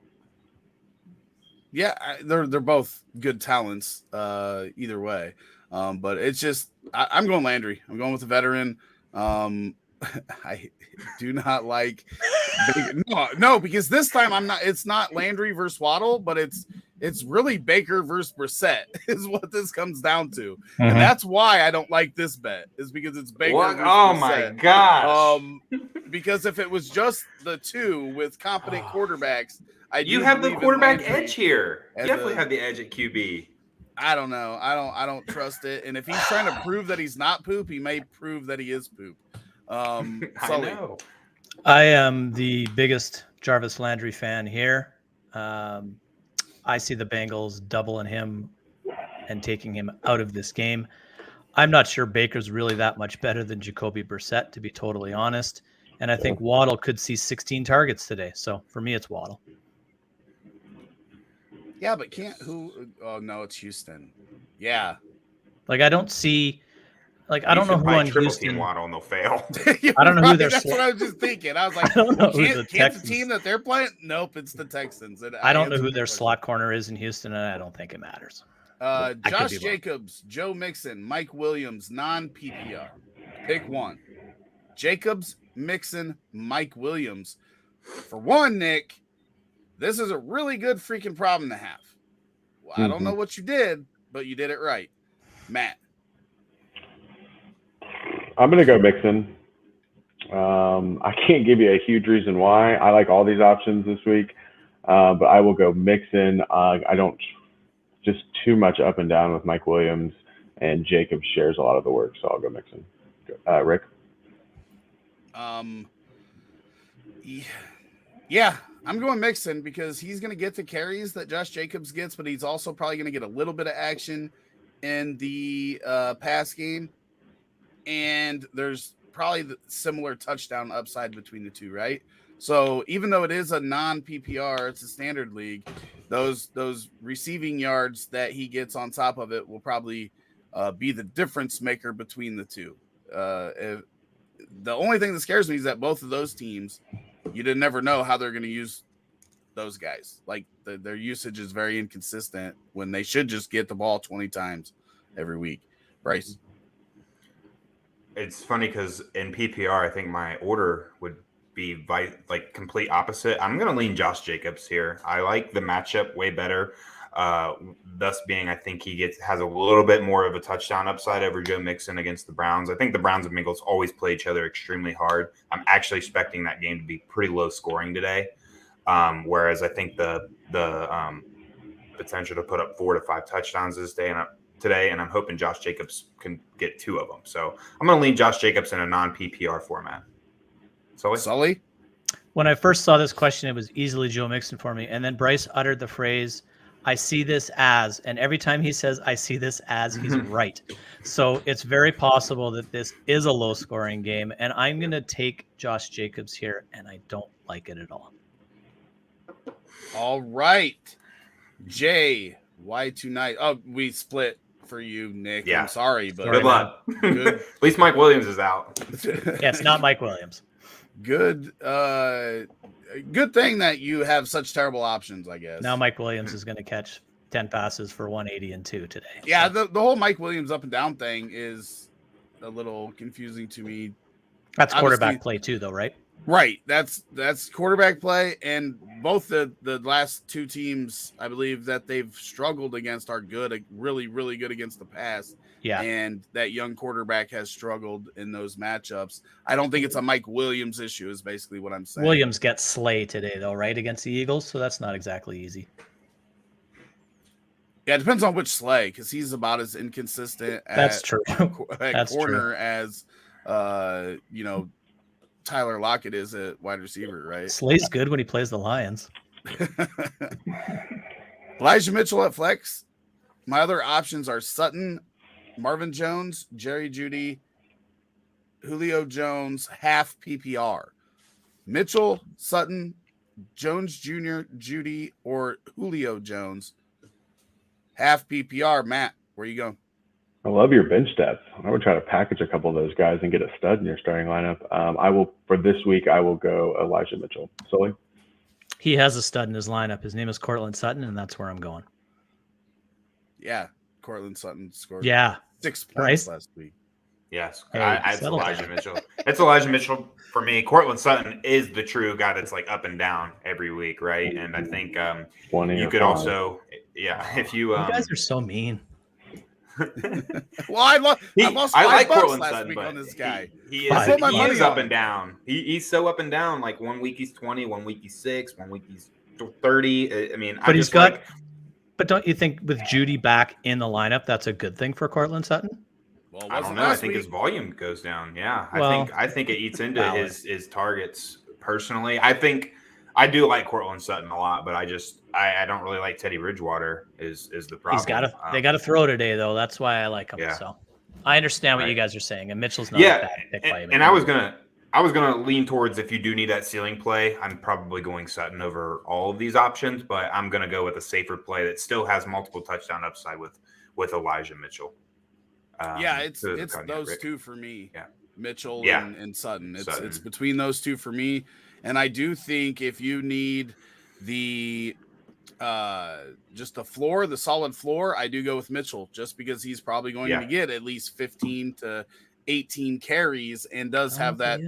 Yeah, they're both good talents either way. But it's just I'm going Landry. I'm going with the veteran. I do not like no, because this time it's not Landry versus Waddle, but it's really Baker versus Brissett is what this comes down to. Mm-hmm. And that's why I don't like this bet, is because it's Baker versus Brissett. My gosh. Because if it was just the two with competent quarterbacks, you have the quarterback edge here. You definitely have the edge at QB. I don't know. I don't trust it. And if he's trying to prove that he's not poop, he may prove that he is poop. Sully. I know. I am the biggest Jarvis Landry fan here. I see the Bengals doubling him and taking him out of this game. I'm not sure Baker's really that much better than Jacoby Brissett, to be totally honest. And I think Waddle could see 16 targets today. So for me, it's Waddle. Yeah, but oh no, it's Houston. Yeah. I don't see I don't know who on Houston Waddle and they'll fail. I don't know who they're. That's what I was just thinking. I was like, I don't know who the team that they're playing. Nope, it's the Texans. I don't know who their slot corner is in Houston, and I don't think it matters. Josh Jacobs, Joe Mixon, Mike Williams, non-PPR. Pick one. Jacobs, Mixon, Mike Williams. For one, Nick, this is a really good freaking problem to have. Well, I don't know what you did, but you did it right. Matt. I'm going to go Mixon. I can't give you a huge reason why. I like all these options this week, but I will go Mixon. I don't just too much up and down with Mike Williams, and Jacob shares a lot of the work, so I'll go Mixon. Rick? Yeah, I'm going Mixon because he's going to get the carries that Josh Jacobs gets, but he's also probably going to get a little bit of action in the pass game. And there's probably the similar touchdown upside between the two, right? So even though it is a non-PPR, it's a standard league, those receiving yards that he gets on top of it will probably be the difference maker between the two. The only thing that scares me is that both of those teams, you didn't never know how they're going to use those guys. Like their usage is very inconsistent when they should just get the ball 20 times every week. Bryce. It's funny because in PPR, I think my order would be like complete opposite. I'm going to lean Josh Jacobs here. I like the matchup way better. Thus being, I think he has a little bit more of a touchdown upside over Joe Mixon against the Browns. I think the Browns and Bengals always play each other extremely hard. I'm actually expecting that game to be pretty low scoring today. Whereas I think the potential to put up 4 to 5 touchdowns today, and I'm hoping Josh Jacobs can get 2 of them. So I'm going to lean Josh Jacobs in a non-PPR format. Sully? When I first saw this question, it was easily Joe Mixon for me. And then Bryce uttered the phrase, I see this as, and every time he says, I see this as, he's right. So it's very possible that this is a low scoring game. And I'm going to take Josh Jacobs here, and I don't like it at all. All right. Jay, why tonight? Oh, we split for you, Nick. Yeah. I'm sorry, but good luck. At least Mike Williams is out. Yeah, it's not Mike Williams. Good thing that you have such terrible options, I guess. Now Mike Williams is going to catch 10 passes for 180 and 2 today. Yeah, the whole Mike Williams up and down thing is a little confusing to me. That's quarterback play too, though, right? Right. That's quarterback play, and both the last 2 teams, I believe, that they've struggled against are good, really, really good against the pass. Yeah. And that young quarterback has struggled in those matchups. I don't think it's a Mike Williams issue, is basically what I'm saying. Williams gets Slay today, though, right, against the Eagles, so that's not exactly easy. Yeah, it depends on which Slay, because he's about as inconsistent That's true. That's corner as Tyler Lockett is at wide receiver, right? Slay's good when he plays the Lions. Elijah Mitchell at flex. My other options are Sutton, Marvin Jones, Jerry Jeudy, Julio Jones, half PPR. Mitchell, Sutton, Jones Jr., Jeudy, or Julio Jones, half PPR. Matt, where you going? I love your bench depth. I would try to package a couple of those guys and get a stud in your starting lineup. For this week, I will go Elijah Mitchell. Sully? He has a stud in his lineup. His name is Cortland Sutton, and that's where I'm going. Yeah, Cortland Sutton scored 6 points Bryce? last week. Yes, Hey, it's Elijah Mitchell. It's Elijah Mitchell for me. Cortland Sutton is the true guy that's like up and down every week, right? And I think you could also, if you guys are so mean. Well, I lost $5 Cortland last Sutton, week on this guy. He is up and down. He's so up and down. Like 1 week he's 20, 1 week he's 6, 1 week he's 30. I mean, but but don't you think with Jeudy back in the lineup, that's a good thing for Cortland Sutton? Well, I don't know. I think his volume goes down. Yeah, I think it eats into his targets. Personally, I do like Cortland Sutton a lot, but I don't really like Teddy Bridgewater. Is the problem? They got to throw today though. That's why I like him. Yeah. So I understand what you guys are saying, and Mitchell's not a bad pick by him. And I was gonna lean towards, if you do need that ceiling play, I'm probably going Sutton over all of these options, but I'm gonna go with a safer play that still has multiple touchdown upside with Elijah Mitchell. It's those two for me. Yeah. Mitchell and Sutton. It's between those two for me. And I do think if you need the just the solid floor, I do go with Mitchell, just because he's probably going to get at least 15 to 18 carries and does have that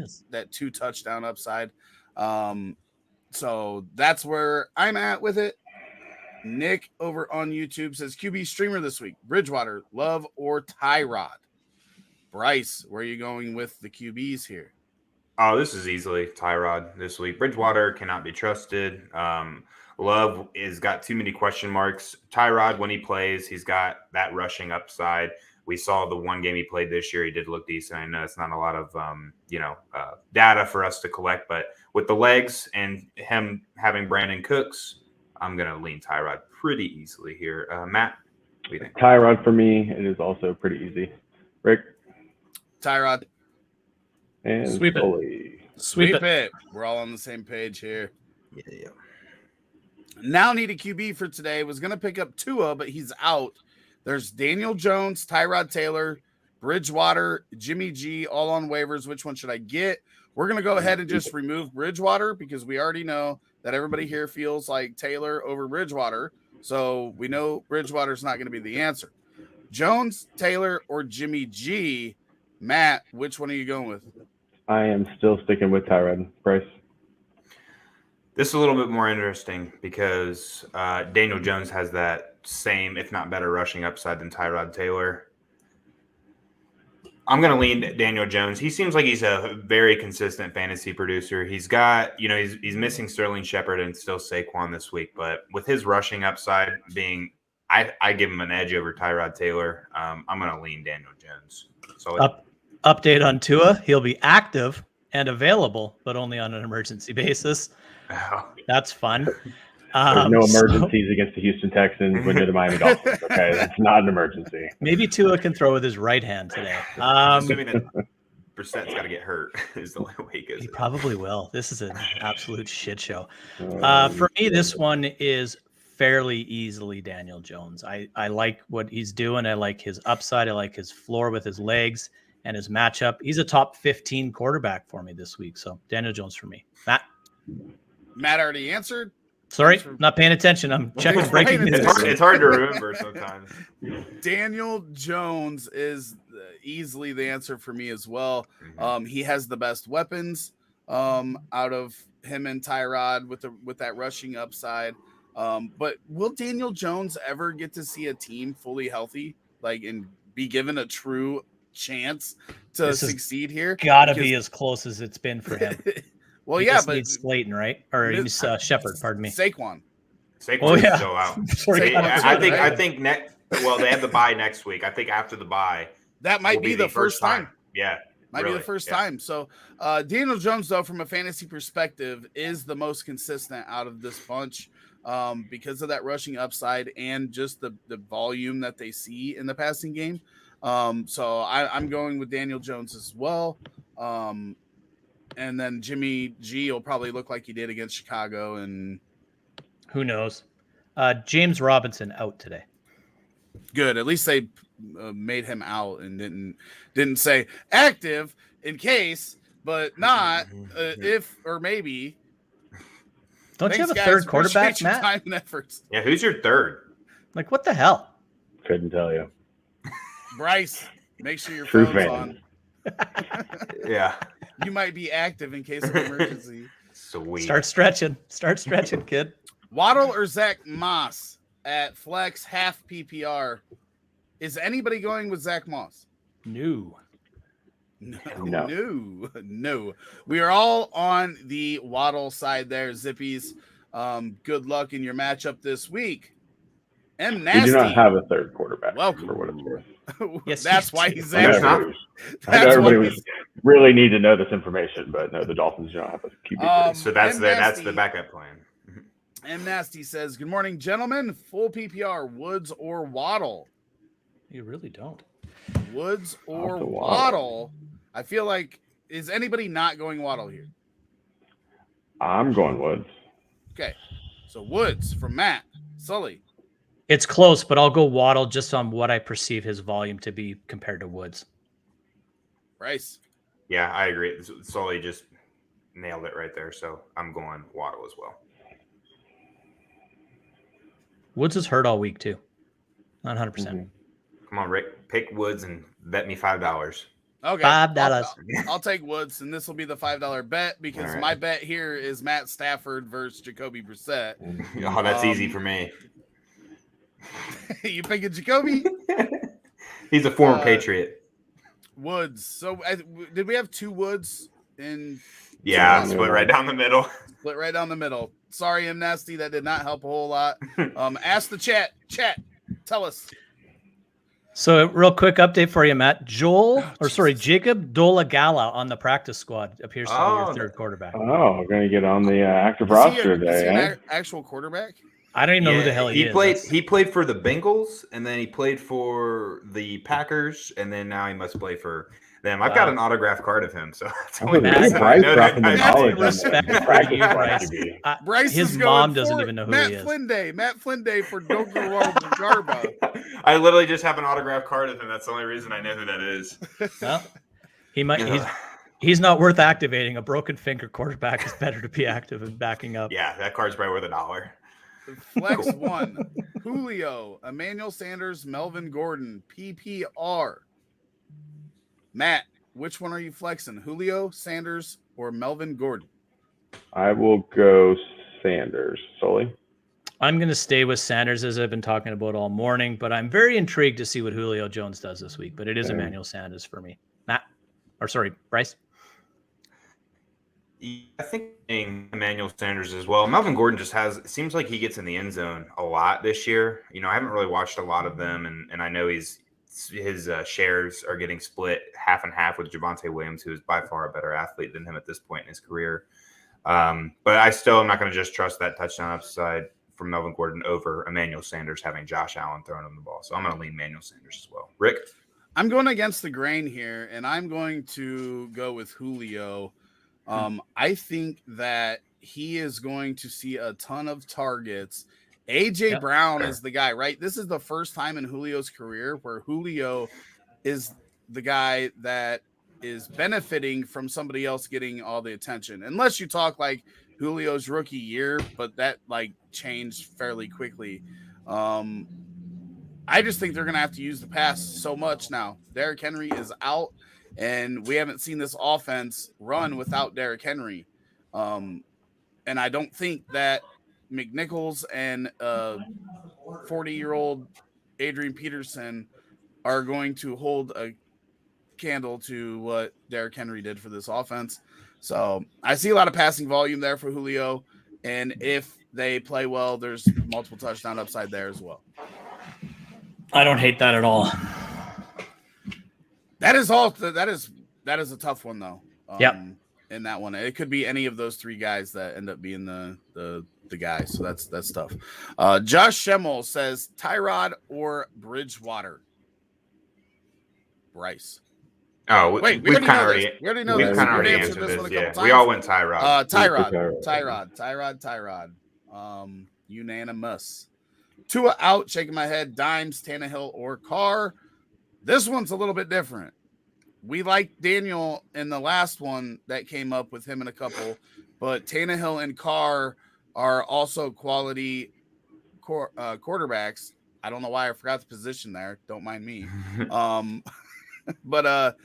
2 touchdown upside. So that's where I'm at with it. Nick over on YouTube says QB streamer this week: Bridgewater, Love, or Tyrod. Bryce, where are you going with the QBs here? Oh, this is easily Tyrod this week. Bridgewater cannot be trusted. Love has got too many question marks. Tyrod, when he plays, he's got that rushing upside. We saw the one game he played this year, he did look decent. I know it's not a lot of data for us to collect, but with the legs and him having Brandon Cooks, I'm going to lean Tyrod pretty easily here. Matt, what do you think? Tyrod for me, it is also pretty easy. Rick? Tyrod. And Sweep it. Sully. Sweep it. We're all on the same page here. Yeah. Now need a QB for today. Was going to pick up Tua, but he's out. There's Daniel Jones, Tyrod Taylor, Bridgewater, Jimmy G, all on waivers. Which one should I get? We're going to go ahead and just remove Bridgewater because we already know that everybody here feels like Taylor over Bridgewater. So we know Bridgewater's not going to be the answer. Jones, Taylor, or Jimmy G? Matt, which one are you going with? I am still sticking with Tyrod. Bryce. This is a little bit more interesting because Daniel Jones has that same, if not better, rushing upside than Tyrod Taylor. I'm going to lean Daniel Jones. He seems like he's a very consistent fantasy producer. He's got, he's missing Sterling Shepard and still Saquon this week, but with his rushing upside being, I give him an edge over Tyrod Taylor. I'm going to lean Daniel Jones. So update on Tua. He'll be active and available, but only on an emergency basis. Oh. That's fun. There's no emergencies against the Houston Texans when you're the Miami Dolphins. Okay, that's not an emergency. Maybe Tua can throw with his right hand today. Assuming that Brissett's got to get hurt is the way it goes. He probably will. This is an absolute shit show. For me, this one is fairly easily Daniel Jones. I like what he's doing. I like his upside. I like his floor with his legs and his matchup. He's a top 15 quarterback for me this week. So Daniel Jones for me. Matt already answered. Sorry, not paying attention. I'm checking breaking news. It's hard to remember sometimes. Daniel Jones is easily the answer for me as well. He has the best weapons out of him and Tyrod with that rushing upside. But will Daniel Jones ever get to see a team fully healthy, and be given a true chance to succeed here? Gotta be as close as it's been for him. Well, he but needs Slayton, right? Or he's Shepard, pardon me. Saquon is still out. I think next. Well, they have the bye next week. I think after the bye, that might be the first time. Yeah, might be the first time. So Daniel Jones, though, from a fantasy perspective, is the most consistent out of this bunch because of that rushing upside and just the volume that they see in the passing game. So I'm going with Daniel Jones as well. And then Jimmy G will probably look like he did against Chicago. And who knows? James Robinson out today. Good. At least they made him out and didn't say active in case, but not if or maybe. Don't you have a third quarterback, Matt? Time and efforts. Yeah, who's your third? What the hell? Couldn't tell you. Bryce, make sure your True phone's fan. on. Yeah. You might be active in case of emergency. Sweet. Start stretching, kid. Waddle or Zach Moss at flex half PPR. Is anybody going with Zach Moss? No. We are all on the Waddle side there, Zippies. Good luck in your matchup this week. M. Nasty. We do not have a third quarterback. Welcome. For what it's worth. Yes, that's why he's I know everybody would really need to know this information, but no, the Dolphins do not have a QB. So that's the backup plan. M. Nasty says, "Good morning, gentlemen. Full PPR, Woods or Waddle?" You really don't. Woods or Waddle? I feel like, is anybody not going Waddle here? I'm going Woods. Okay, so Woods from Matt. Sully. It's close, but I'll go Waddle just on what I perceive his volume to be compared to Woods. Bryce. Yeah, I agree. Sully just nailed it right there. So I'm going Waddle as well. Woods is hurt all week too. Not 100%. Come on, Rick. Pick Woods and bet me $5. Okay. $5. I'll take Woods, and this will be the $5 bet because my bet here is Matt Stafford versus Jacoby Brissett. Oh, that's easy for me. You picking Jacoby? He's a former Patriot. Woods. So did we have two Woods in? Yeah, split right down the middle. Split right down the middle. Sorry, M. Nasty. That did not help a whole lot. Ask the chat. Chat. Tell us. So a real quick update for you, Matt. Jacob Dolagala on the practice squad appears to be your third quarterback. Oh, we're going to get on the active roster today. Is he an actual quarterback? I don't even know who the hell he is. He played for the Bengals, and then he played for the Packers, and then now he must play for them. I've got an autographed card of him, so that's Bryce dropping the knowledge. Respect for you, Bryce. Bryce his mom doesn't even know who Matt he is. Matt Flynday for Don't Go Wrong with Garba. I literally just have an autographed card of him. That's the only reason I know who that is. Well, he might. He's not worth activating. A broken finger quarterback is better to be active and backing up. Yeah, that card's probably worth $1. Flex 1, Julio, Emmanuel Sanders, Melvin Gordon, PPR. Matt, which one are you flexing? Julio, Sanders, or Melvin Gordon? I will go Sanders. Sully? I'm going to stay with Sanders, as I've been talking about all morning, but I'm very intrigued to see what Julio Jones does this week. But it is Emmanuel Sanders for me. Bryce? I think Emmanuel Sanders as well. Melvin Gordon it seems like he gets in the end zone a lot this year. I haven't really watched a lot of them, and I know his shares are getting split half and half with Javonte Williams, who is by far a better athlete than him at this point in his career. But I still am not going to just trust that touchdown upside from Melvin Gordon over Emmanuel Sanders having Josh Allen throwing him the ball. So I'm going to lean Emmanuel Sanders as well. Rick? I'm going against the grain here, and I'm going to go with Julio. I think that he is going to see a ton of targets. AJ Brown is the guy, right? This is the first time in Julio's career where Julio is the guy that is benefiting from somebody else getting all the attention. Unless you talk like Julio's rookie year, but that changed fairly quickly. I just think they're going to have to use the pass so much now. Derrick Henry is out, and we haven't seen this offense run without Derrick Henry. And I don't think that McNichols and 40-year-old Adrian Peterson are going to hold a candle to what Derrick Henry did for this offense. So I see a lot of passing volume there for Julio, and if they play well, there's multiple touchdown upside there as well. I don't hate that at all. That is a tough one though. In that one, it could be any of those three guys that end up being the guy. So that's tough. Josh Schemmel says Tyrod or Bridgewater. Bryce. Oh, wait, we already know this. We've kind of already answered this. Yeah, we all went Tyrod. Tyrod. Unanimous. Tua out, shaking my head. Dimes, Tannehill, or Carr. This one's a little bit different. We liked Daniel in the last one that came up with him and a couple, but Tannehill and Carr are also quality quarterbacks. I don't know why I forgot the position there. Don't mind me. But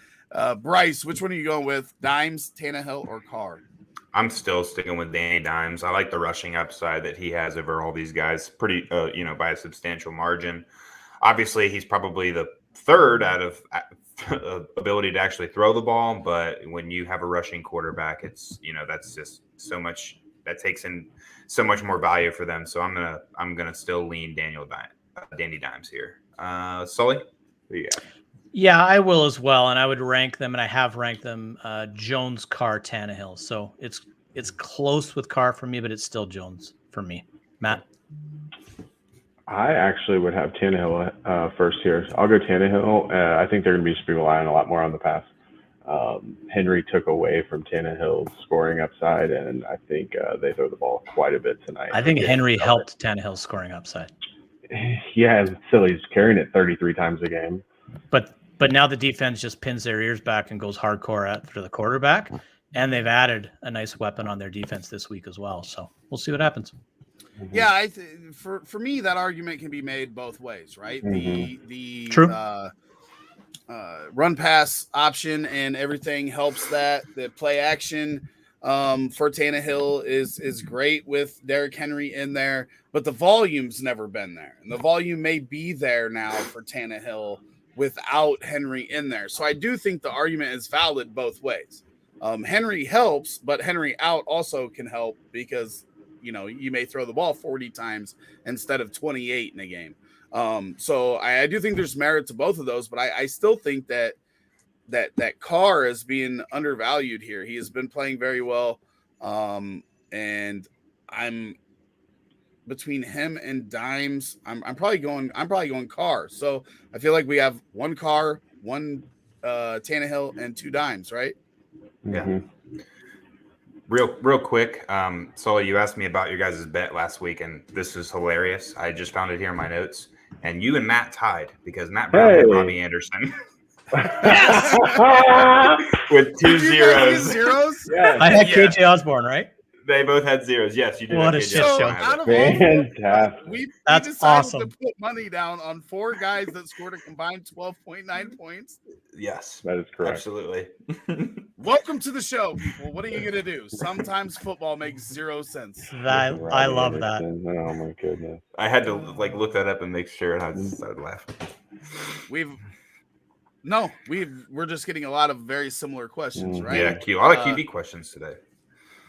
Bryce, which one are you going with? Dimes, Tannehill, or Carr? I'm still sticking with Danny Dimes. I like the rushing upside that he has over all these guys pretty, by a substantial margin. Obviously, he's probably the third out of ability to actually throw the ball. But when you have a rushing quarterback, it's, that's just so much that takes in so much more value for them. So I'm gonna still lean Danny Dimes here. Sully, who you got? Yeah, I will as well, and I would rank them, and I have ranked them Jones, Carr, Tannehill. So it's close with Carr for me, but it's still Jones for me. Matt? I actually would have Tannehill first here. I'll go Tannehill. I think they're going to be relying a lot more on the pass. Henry took away from Tannehill's scoring upside, and I think they throw the ball quite a bit tonight. I think Henry helped Tannehill's scoring upside. Yeah, Silly's carrying it 33 times a game. But now the defense just pins their ears back and goes hardcore after the quarterback, and they've added a nice weapon on their defense this week as well. So we'll see what happens. Yeah, for me, that argument can be made both ways, right? The True. Run pass option and everything helps that. The play action for Tannehill is great with Derrick Henry in there, but the volume's never been there, and the volume may be there now for Tannehill without Henry in there. So I do think the argument is valid both ways. Henry helps, but Henry out also can help because, you may throw the ball 40 times instead of 28 in a game. So I do think there's merit to both of those, but I still think that Carr is being undervalued here. He has been playing very well. And I'm between him and Dimes. I'm probably going Carr. So I feel like we have one Carr, one Tannehill, and 2 dimes, right? Yeah. Mm-hmm. Real quick, Sully, you asked me about your guys' bet last week, and this is hilarious. I just found it here in my notes. And you and Matt tied because Matt Brown had Robbie Anderson. Yes! With 2 zeros. Zeros? Yes. I had KJ Osborne, right? They both had zeros. Yes, you did. What have a KJ. shit So show. out of Fantastic. we That's decided awesome. to put money down on 4 guys that scored a combined 12.9 points. Yes, That is correct. absolutely. Welcome to the show, people. What are you gonna do? Sometimes football makes 0 sense. I love that. Oh my goodness. I had to look that up and make sure, and I started laughing. We're just getting a lot of very similar questions, right? Yeah, a lot of QB questions today.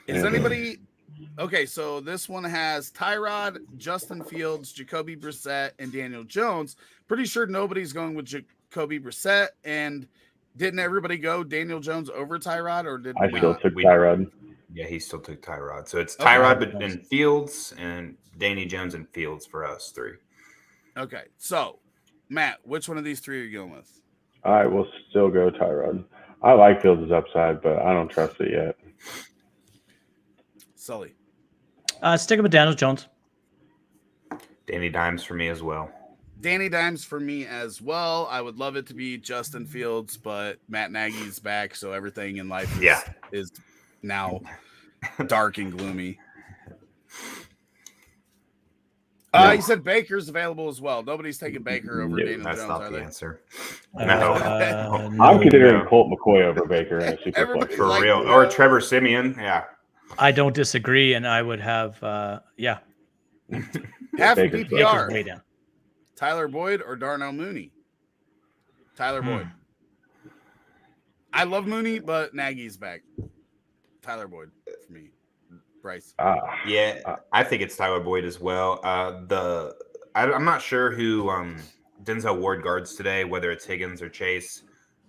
Is anybody okay? So this one has Tyrod, Justin Fields, Jacoby Brissett, and Daniel Jones. Pretty sure nobody's going with Jacoby Brissett. And didn't everybody go Daniel Jones over Tyrod, or did I we still not? took Tyrod. Yeah, he still took Tyrod. So it's Okay. Tyrod and Fields and Danny Jones and Fields for us 3. Okay, so Matt, which one of these 3 are you going with? I will still go Tyrod. I like Fields' upside, but I don't trust it yet. Sully. Stick with Daniel Jones. Danny Dimes for me as well. Danny Dimes for me as well. I would love it to be Justin Fields, but Matt Nagy's back, so everything in life is now dark and gloomy. You said Baker's available as well. Nobody's taking Baker over Daniel That's Jones, not are the they? answer. No. I'm considering Colt McCoy over Baker in a super Everybody flex. For like, real. Or Trevor Simeon. Yeah. I don't disagree, and I would have Half Baker's PPR. way down. Tyler Boyd or Darnell Mooney? Tyler Boyd. I love Mooney, but Nagy's back. Tyler Boyd for me. Bryce. Yeah, I think it's Tyler Boyd as well. I'm not sure who Denzel Ward guards today, whether it's Higgins or Chase.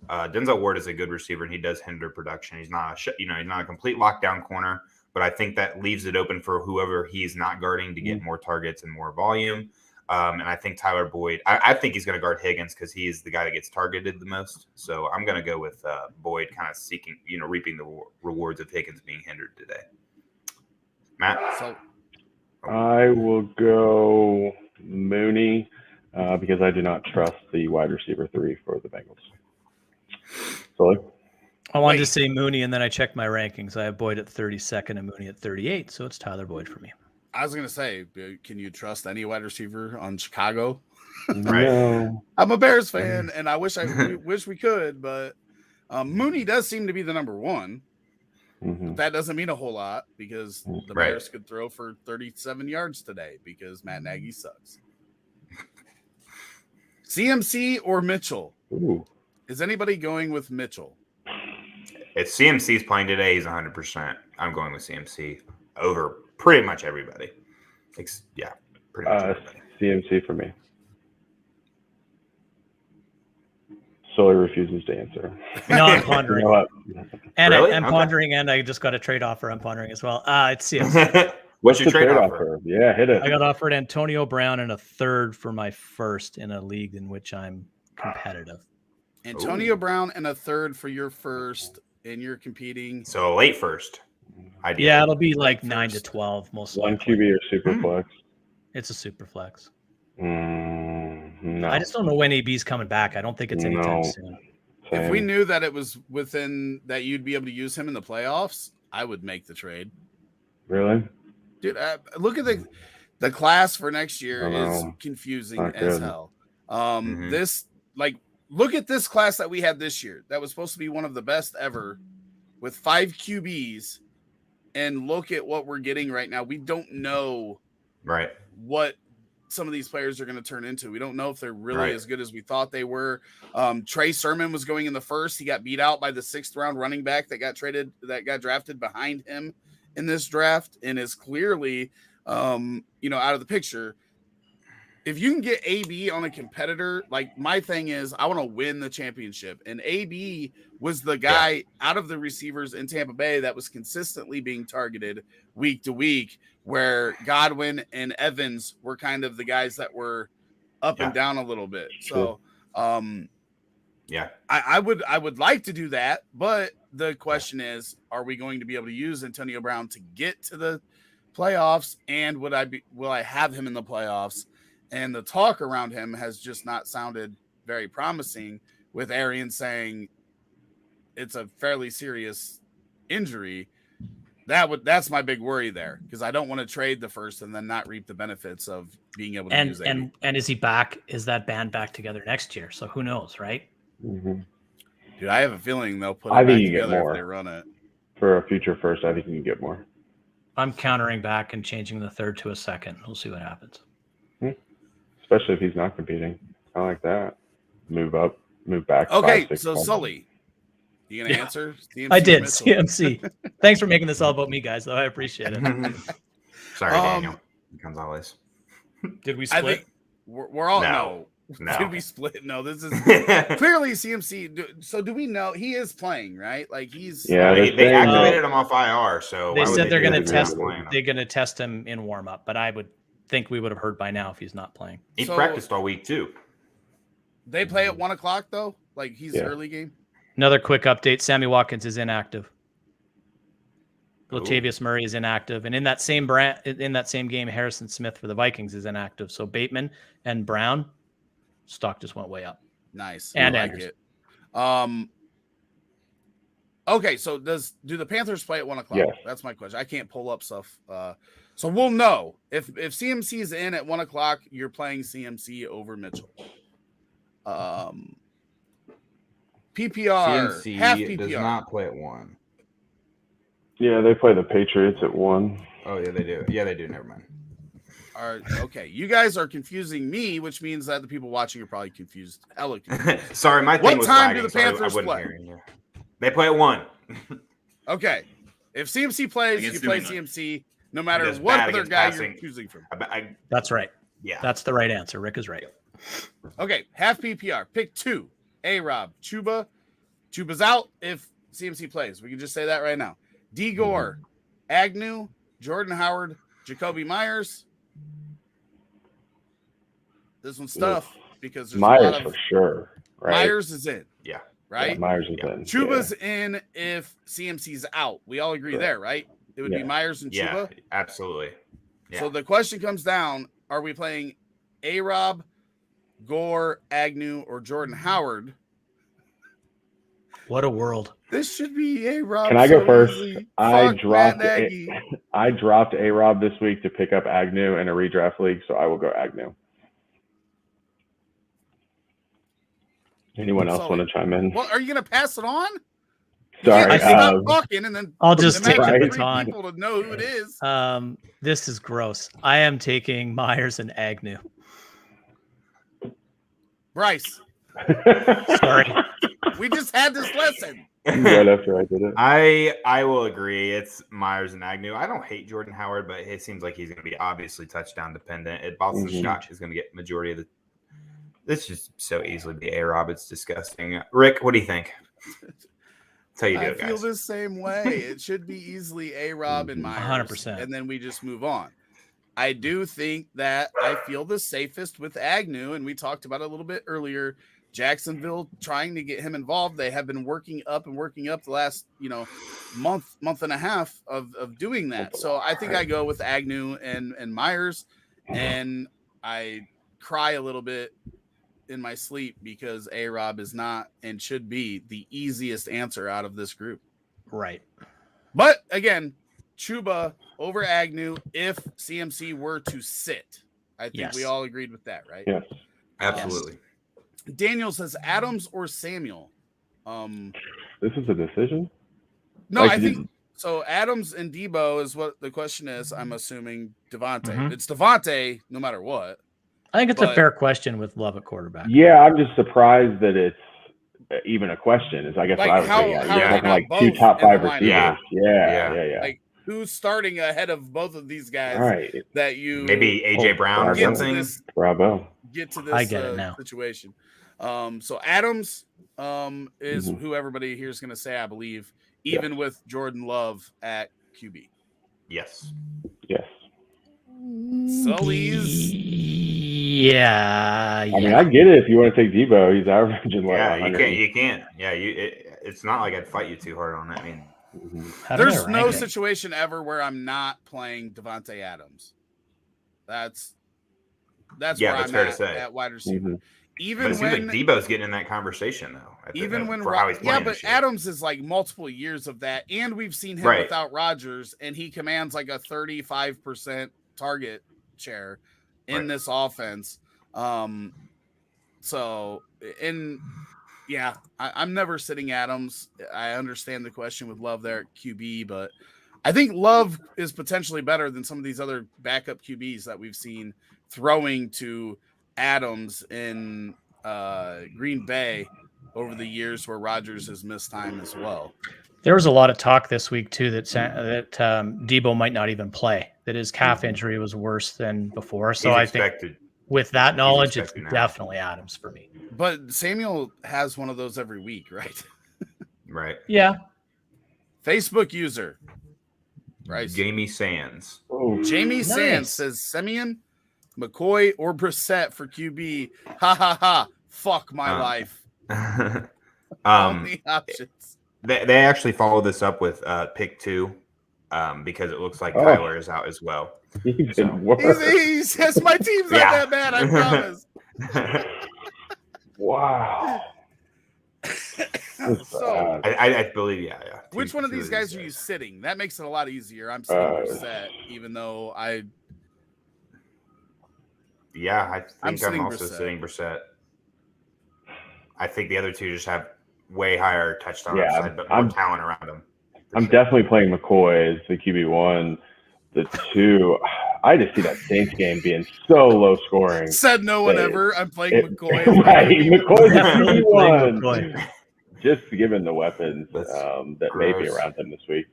Denzel Ward is a good receiver, and he does hinder production. He's not he's not a complete lockdown corner, but I think that leaves it open for whoever he's not guarding to get more targets and more volume. And I think Tyler Boyd, I think he's going to guard Higgins because he is the guy that gets targeted the most. So I'm going to go with Boyd, kind of seeking, reaping the rewards of Higgins being hindered today. Matt? I will go Mooney because I do not trust the wide receiver 3 for the Bengals. Sully? I wanted to say Mooney, and then I checked my rankings. I have Boyd at 32nd and Mooney at 38, so it's Tyler Boyd for me. I was going to say, can you trust any wide receiver on Chicago? Right. No. I'm a Bears fan, and I wish we could, but Mooney does seem to be the number 1. Mm-hmm. That doesn't mean a whole lot because the Bears could throw for 37 yards today because Matt Nagy sucks. CMC or Mitchell? Ooh. Is anybody going with Mitchell? If CMC's playing today, he's 100%. I'm going with CMC over pretty much everybody. Pretty much everybody. CMC for me. Sully refuses to answer. No, I'm pondering. You know what? And Really? I'm Okay. pondering, and I just got a trade offer. I'm pondering as well. It's CMC. What's your the trade offer? Yeah, hit it. I got offered Antonio Brown and a third for my first in a league in which I'm competitive. Antonio Brown and a third for your first, and you're competing. So a late first. Ideally. Yeah, it'll be like 9 to 12 most One likely. QB or super flex. It's a super flex. No. I just don't know when AB's coming back. I don't think it's anytime No. soon. If we Same. knew that it was within that you'd be able to use him in the playoffs, I would make the trade. Really? Dude, look at the class for next year is know. confusing Not as good. hell. Mhm. This look at this class that we had this year. That was supposed to be one of the best ever with 5 QBs. And look at what we're getting right now. We don't know Right. what some of these players are going to turn into. We don't know if they're really Right. as good as we thought they were. Trey Sermon was going in the first. He got beat out by the 6th round running back that got drafted behind him in this draft and is clearly, out of the picture. If you can get AB on a competitor, like my thing is I want to win the championship. And AB was the guy out of the receivers in Tampa Bay that was consistently being targeted week to week, where Godwin and Evans were kind of the guys that were up and down a little bit. So Yeah. I would like to do that, but the question is, are we going to be able to use Antonio Brown to get to the playoffs? And will I have him in the playoffs? And the talk around him has just not sounded very promising, with Arians saying it's a fairly serious injury. That's my big worry there, because I don't want to trade the first and then not reap the benefits of being able to use it. And is he back? Is that band back together next year? So who knows, right? Mm-hmm. Dude, I have a feeling they'll put it I back think you get together more if they run it. for a future first. I think you can get more. I'm countering back and changing the third to a second. We'll see what happens. Especially if he's not competing. I like that. Move up, move back. Okay, 5, 6 so points. Sully, you gonna answer? CMC I did. Mitchell? CMC. Thanks for making this all about me, guys, though. I appreciate it. Sorry, Daniel. Gonzalez. Did we I split? think we're all No. Did we split? No, this is clearly CMC. So do we know he is playing, right? Like he's They they're saying activated him off IR, so They why would said they're do going that to if he's test. not playing him? They're going to test him in warm up, but I would think we would have heard by now if he's not playing. He's So- practiced all week too. they play at 1:00 though. Like he's Yeah. early game. Another quick update: Sammy Watkins is inactive. Ooh. Latavius Murray is inactive, and in that same game, Harrison Smith for the Vikings is inactive. So Bateman and Brown, stock just went way up. Nice. And I like Anderson. it. Okay, so do the Panthers play at 1:00? Yes. That's my question. I can't pull up stuff. So we'll know if CMC is in at 1:00. You're playing CMC over Mitchell. PPR, half CMC does PPR. not play at 1. Yeah, they play the Patriots at 1. Oh, yeah, they do. Yeah, they do. Never mind. Okay, you guys are confusing me, which means that the people watching are probably confused. Hella confused. Sorry, my thing What was time do lagging, the so I Panthers wouldn't play? hear you. They play at 1. Okay, if CMC plays, Against you play New England. CMC, no matter It is what bad other against guy passing. you're choosing from. That's right. Yeah. That's the right answer. Rick is right. Okay, half PPR. Pick 2. A-Rob, Chuba. Chuba's out if CMC plays. We can just say that right now. D. Gore, Agnew, Jordan Howard, Jacoby Myers. This one's tough because there's a Myers lot of for sure. Right? Myers is in, Yeah. right? Yeah, Myers is Yeah. in. Chuba's in if CMC's out. We all agree Correct. there, right? It would be Yeah. Myers and Yeah, Chuba. absolutely. Yeah. So the question comes down, are we playing A-Rob, Gore, Agnew, or Jordan Howard? What a world. This should be A-Rob. Can I go so first? easy. I Fuck dropped Matt Nagy. I dropped A-Rob this week to pick up Agnew in a redraft league, so I will go Agnew. Anyone else Sully. want to chime in? Well, are you going to pass it on? Sorry. You can't stop talking and then I'll just demand take the three baton. people to know who it is. This is gross. I am taking Myers and Agnew. Bryce, Sorry. we just had this lesson. Right after I did it. I will agree. It's Myers and Agnew. I don't hate Jordan Howard, but it seems like he's going to be obviously touchdown dependent. Boston Mhm. Scott is going to get majority of the. This just so easily be A-Rob. It's disgusting. Rick, what do you think? That's how you do I it, feel guys. the same way. It should be easily A-Rob and Myers. 100%. And then we just move on. I do think that I feel the safest with Agnew, and we talked about it a little bit earlier. Jacksonville trying to get him involved. They have been working up the last, month and a half of doing that. So I think I go with Agnew and Myers, and I cry a little bit in my sleep because A-Rob is not and should be the easiest answer out of this group. Right. But again, Chuba over Agnew if CMC were to sit. I think we Yes. all agreed with that, right? Yes. Absolutely. Daniel says Adams or Samuel. This is a decision? No, Like I you think so. Adams and Debo is what the question is. I'm assuming Devontae. Mhm. It's Devontae no matter what. I think it's a But- fair question with Love at quarterback. Yeah, I'm just surprised that it's even a question. Is I guess Like, what I would how- say. Yeah, how you're are talking they like not 2 both top in the 5 lineup? receivers. Yeah. Yeah. Like who's starting ahead of both of these guys All right. that you Maybe A.J. Brown or Bravo. get to something. this Bravo. I get it now. situation. So Adams is Mhm. who everybody here is going to say, I believe, even with Jordan Love at QB. Yes. Yes. Sully's Yeah. I mean, I get it if you want to take Debo. He's averaging what? Yeah, 100. you can't. Yeah, it's not like I'd fight you too hard on that. I mean, How did I There's rank no it? situation ever where I'm not playing Devontae Adams. That's Yeah, where that's I'm fair to say. at wide receiver. Mhm. Even but it seems when like Debo's getting in that conversation though. even when for how he's playing, but this year. Adams is like multiple years of that, and we've seen him Right. without Rodgers, and he commands like a 35% target share in Right. this offense. So yeah, I'm never sitting Adams. I understand the question with Love there at QB, but I think Love is potentially better than some of these other backup QBs that we've seen throwing to Adams in Green Bay over the years where Rodgers has missed time as well. There was a lot of talk this week too that Debo might not even play. That his calf injury was worse than before. So I think with that knowledge, it's definitely Adams for me. But Samuel has one of those every week, right? Right. Yeah. Facebook user Bryce. Jamie Sands. Oh, Jamie Nice. Sands says Simeon, McCoy, or Brissett for QB. Ha ha ha. Fuck my life. Only options. They actually followed this up with pick 2 because it looks like Tyler is out as well. even worse. He says my team's not that bad, I promise. Wow. So, I believe, yeah. which one of these guys are you sitting? That makes it a lot easier. I'm sitting Brissett, even though I'm also sitting Brissett. I think the other two just have way higher touchdown upside, but more talent around them. I'm definitely playing McCoy as the QB1. The 2, I just see that Saints game being so low scoring. Said no one ever. I'm playing McCoy. Right, McCoy's Definitely the playing QB1. McCoy. Just given the weapons that may be gross. around him this week.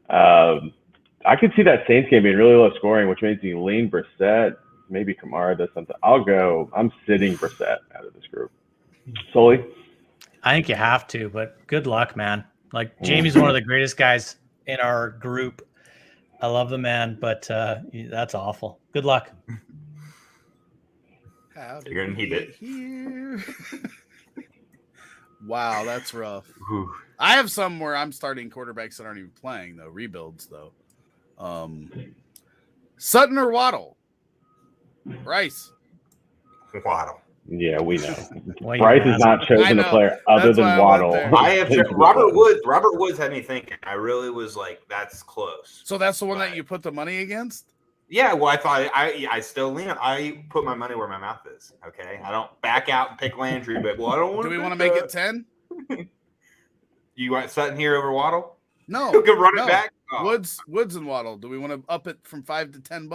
I could see that Saints game being really low scoring, which means you lean Brissett, maybe Kamara does something. I'm sitting Brissett out of this group. Sully? I think you have to, but good luck, man. Like Jamie's one of the greatest guys in our group. I love the man, but that's awful. Good luck. How did You're gonna need it. here? Wow, that's rough. I have some where I'm starting quarterbacks that aren't even playing, though. Rebuilds, though. Sutton or Waddle? Bryce. Waddle. Yeah, we know. Why Bryce you has not chosen a player other That's than why I Waddle. went there. I have Robert Woods. Robert Woods had me thinking. I really was like, that's close. So that's the one that you put the money against? Yeah, well, I thought I still lean. I put my money where my mouth is. Okay, I don't back out and pick Landry, but I don't want. Do we want to make it 10? You want Sutton here over Waddle? No. Who can run no. it back? Oh. Woods and Waddle. Do we want to up it from $5 to $10?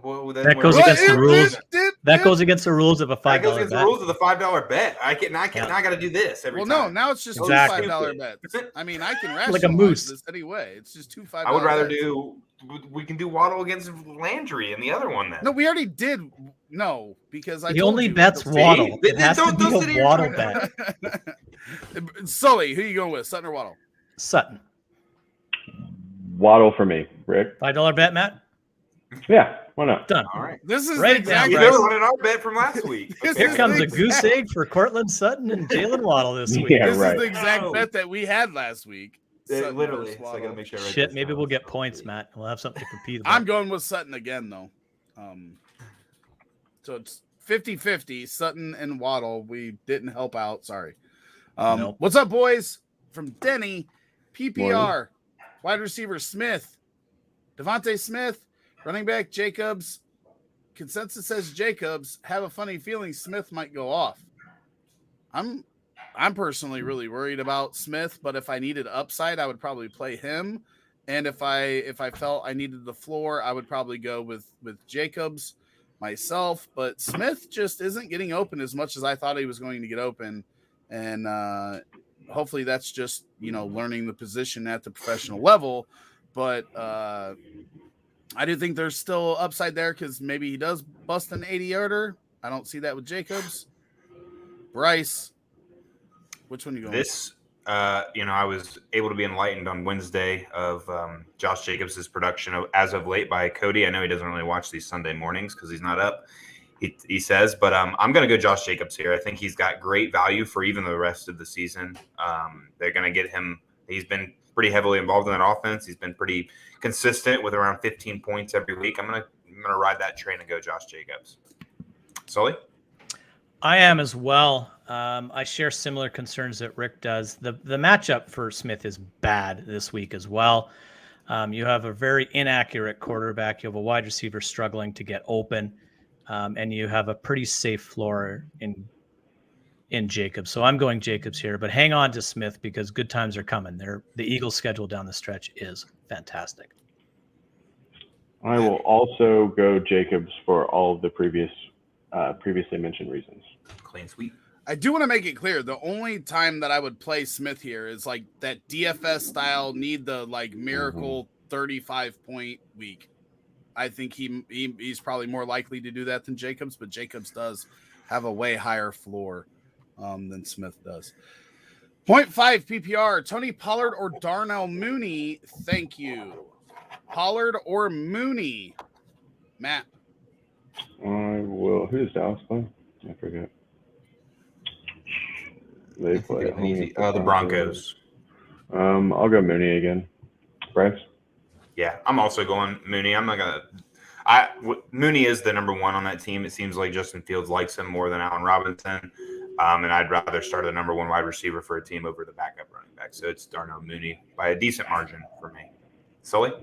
Well, then That goes against the rules. That Yeah. goes against the rules of a That goes $5 against bet. the rules of the $5 bet. I got to do this every Well, time. no, now it's just Exactly. two $5 bets. I mean, I can rationalize Like a moose. this anyway. It's just two $5 I would rather bets. we can do Waddle against Landry and the other one then. No, we already did. No, because He only bets Waddle. It has to be sit a here Waddle trying bet. Sully, who you going with, Sutton or Waddle? Sutton. Waddle for me, Rick. $5 bet, Matt? Yeah, why not? Done. All right. This is Write the it down, exact. You Bryce. never wanted our bet from last week. This Here is comes the a goose exact- egg for Cortland Sutton and Jalen Waddle this week. Yeah, This right. is the exact No. bet that we had last week. Sutton Literally. versus So I got Waddle. to make sure I write Shit, this maybe down. we'll get points, Matt. We'll have something to compete about. I'm going with Sutton again, though. So it's 50-50. Sutton and Waddle. We didn't help out. Sorry. Nope. What's up, boys? From Denny, PPR, wide receiver Smith, Devontae Smith, running back Jacobs. Consensus says Jacobs. Have a funny feeling Smith might go off. I'm personally really worried about Smith, but if I needed upside, I would probably play him. And if I felt I needed the floor, I would probably go with Jacobs myself. But Smith just isn't getting open as much as I thought he was going to get open. And hopefully that's just, learning the position at the professional level. But I do think there's still upside there because maybe he does bust an 80-yarder. I don't see that with Jacobs. Bryce, which one are you going with? I was able to be enlightened on Wednesday of Josh Jacobs' production as of late by Cody. I know he doesn't really watch these Sunday mornings because he's not up. He says, but I'm going to go Josh Jacobs here. I think he's got great value for even the rest of the season. They're going to get him. He's been pretty heavily involved in that offense. He's been pretty consistent with around 15 points every week. I'm gonna ride that train and go Josh Jacobs. Sully? I am as well. I share similar concerns that Rick does. The matchup for Smith is bad this week as well. You have a very inaccurate quarterback. You have a wide receiver struggling to get open. And you have a pretty safe floor in Jacobs. So I'm going Jacobs here, but hang on to Smith because good times are coming. The Eagles' schedule down the stretch is fantastic. I will also go Jacobs for all of the previously mentioned reasons. Clean sweep. I do want to make it clear the only time that I would play Smith here is like that DFS style need the like miracle 35-point week. I think he's probably more likely to do that than Jacobs, but Jacobs does have a way higher floor than Smith does. 0.5 PPR, Tony Pollard or Darnell Mooney? Thank you. Pollard or Mooney? Matt. I will. Who does Dallas play? I forget. They play the Broncos. I'll go Mooney again. Bryce? Yeah, I'm also going Mooney. I'm not gonna. Mooney is the number one on that team. It seems like Justin Fields likes him more than Allen Robinson, and I'd rather start the number one wide receiver for a team over the backup running back. So it's Darnell Mooney by a decent margin for me. Sully?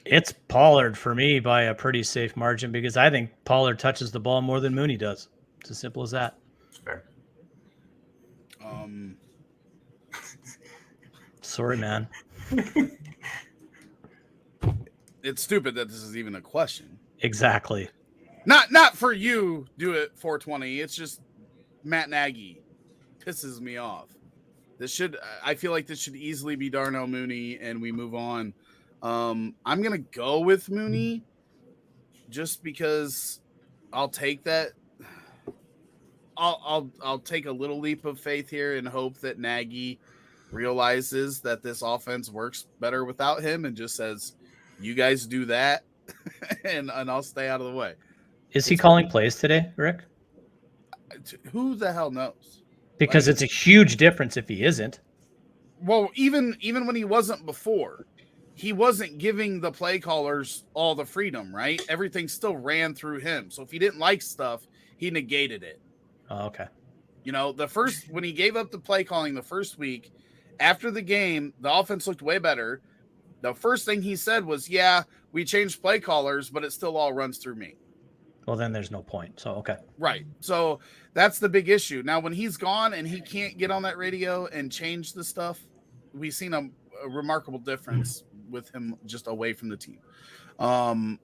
It's Pollard for me by a pretty safe margin because I think Pollard touches the ball more than Mooney does. It's as simple as that. It's fair. Sorry, man. It's stupid that this is even a question. Exactly. Not for you, do it 420. It's just Matt Nagy pisses me off. I feel like this should easily be Darnell Mooney and we move on. I'm going to go with Mooney just because I'll take that. I'll take a little leap of faith here and hope that Nagy realizes that this offense works better without him and just says, you guys do that and I'll stay out of the way. Is he calling plays today, Rick? Who the hell knows? Because it's a huge difference if he isn't. Well, even when he wasn't before, he wasn't giving the play callers all the freedom, right? Everything still ran through him. So if he didn't like stuff, he negated it. Oh, okay. You know, when he gave up the play calling the first week, after the game, the offense looked way better. The first thing he said was, yeah, we changed play callers, but it still all runs through me. Well, then there's no point. So, okay. Right. So that's the big issue. Now, when he's gone and he can't get on that radio and change the stuff, we've seen a remarkable difference with him just away from the team. I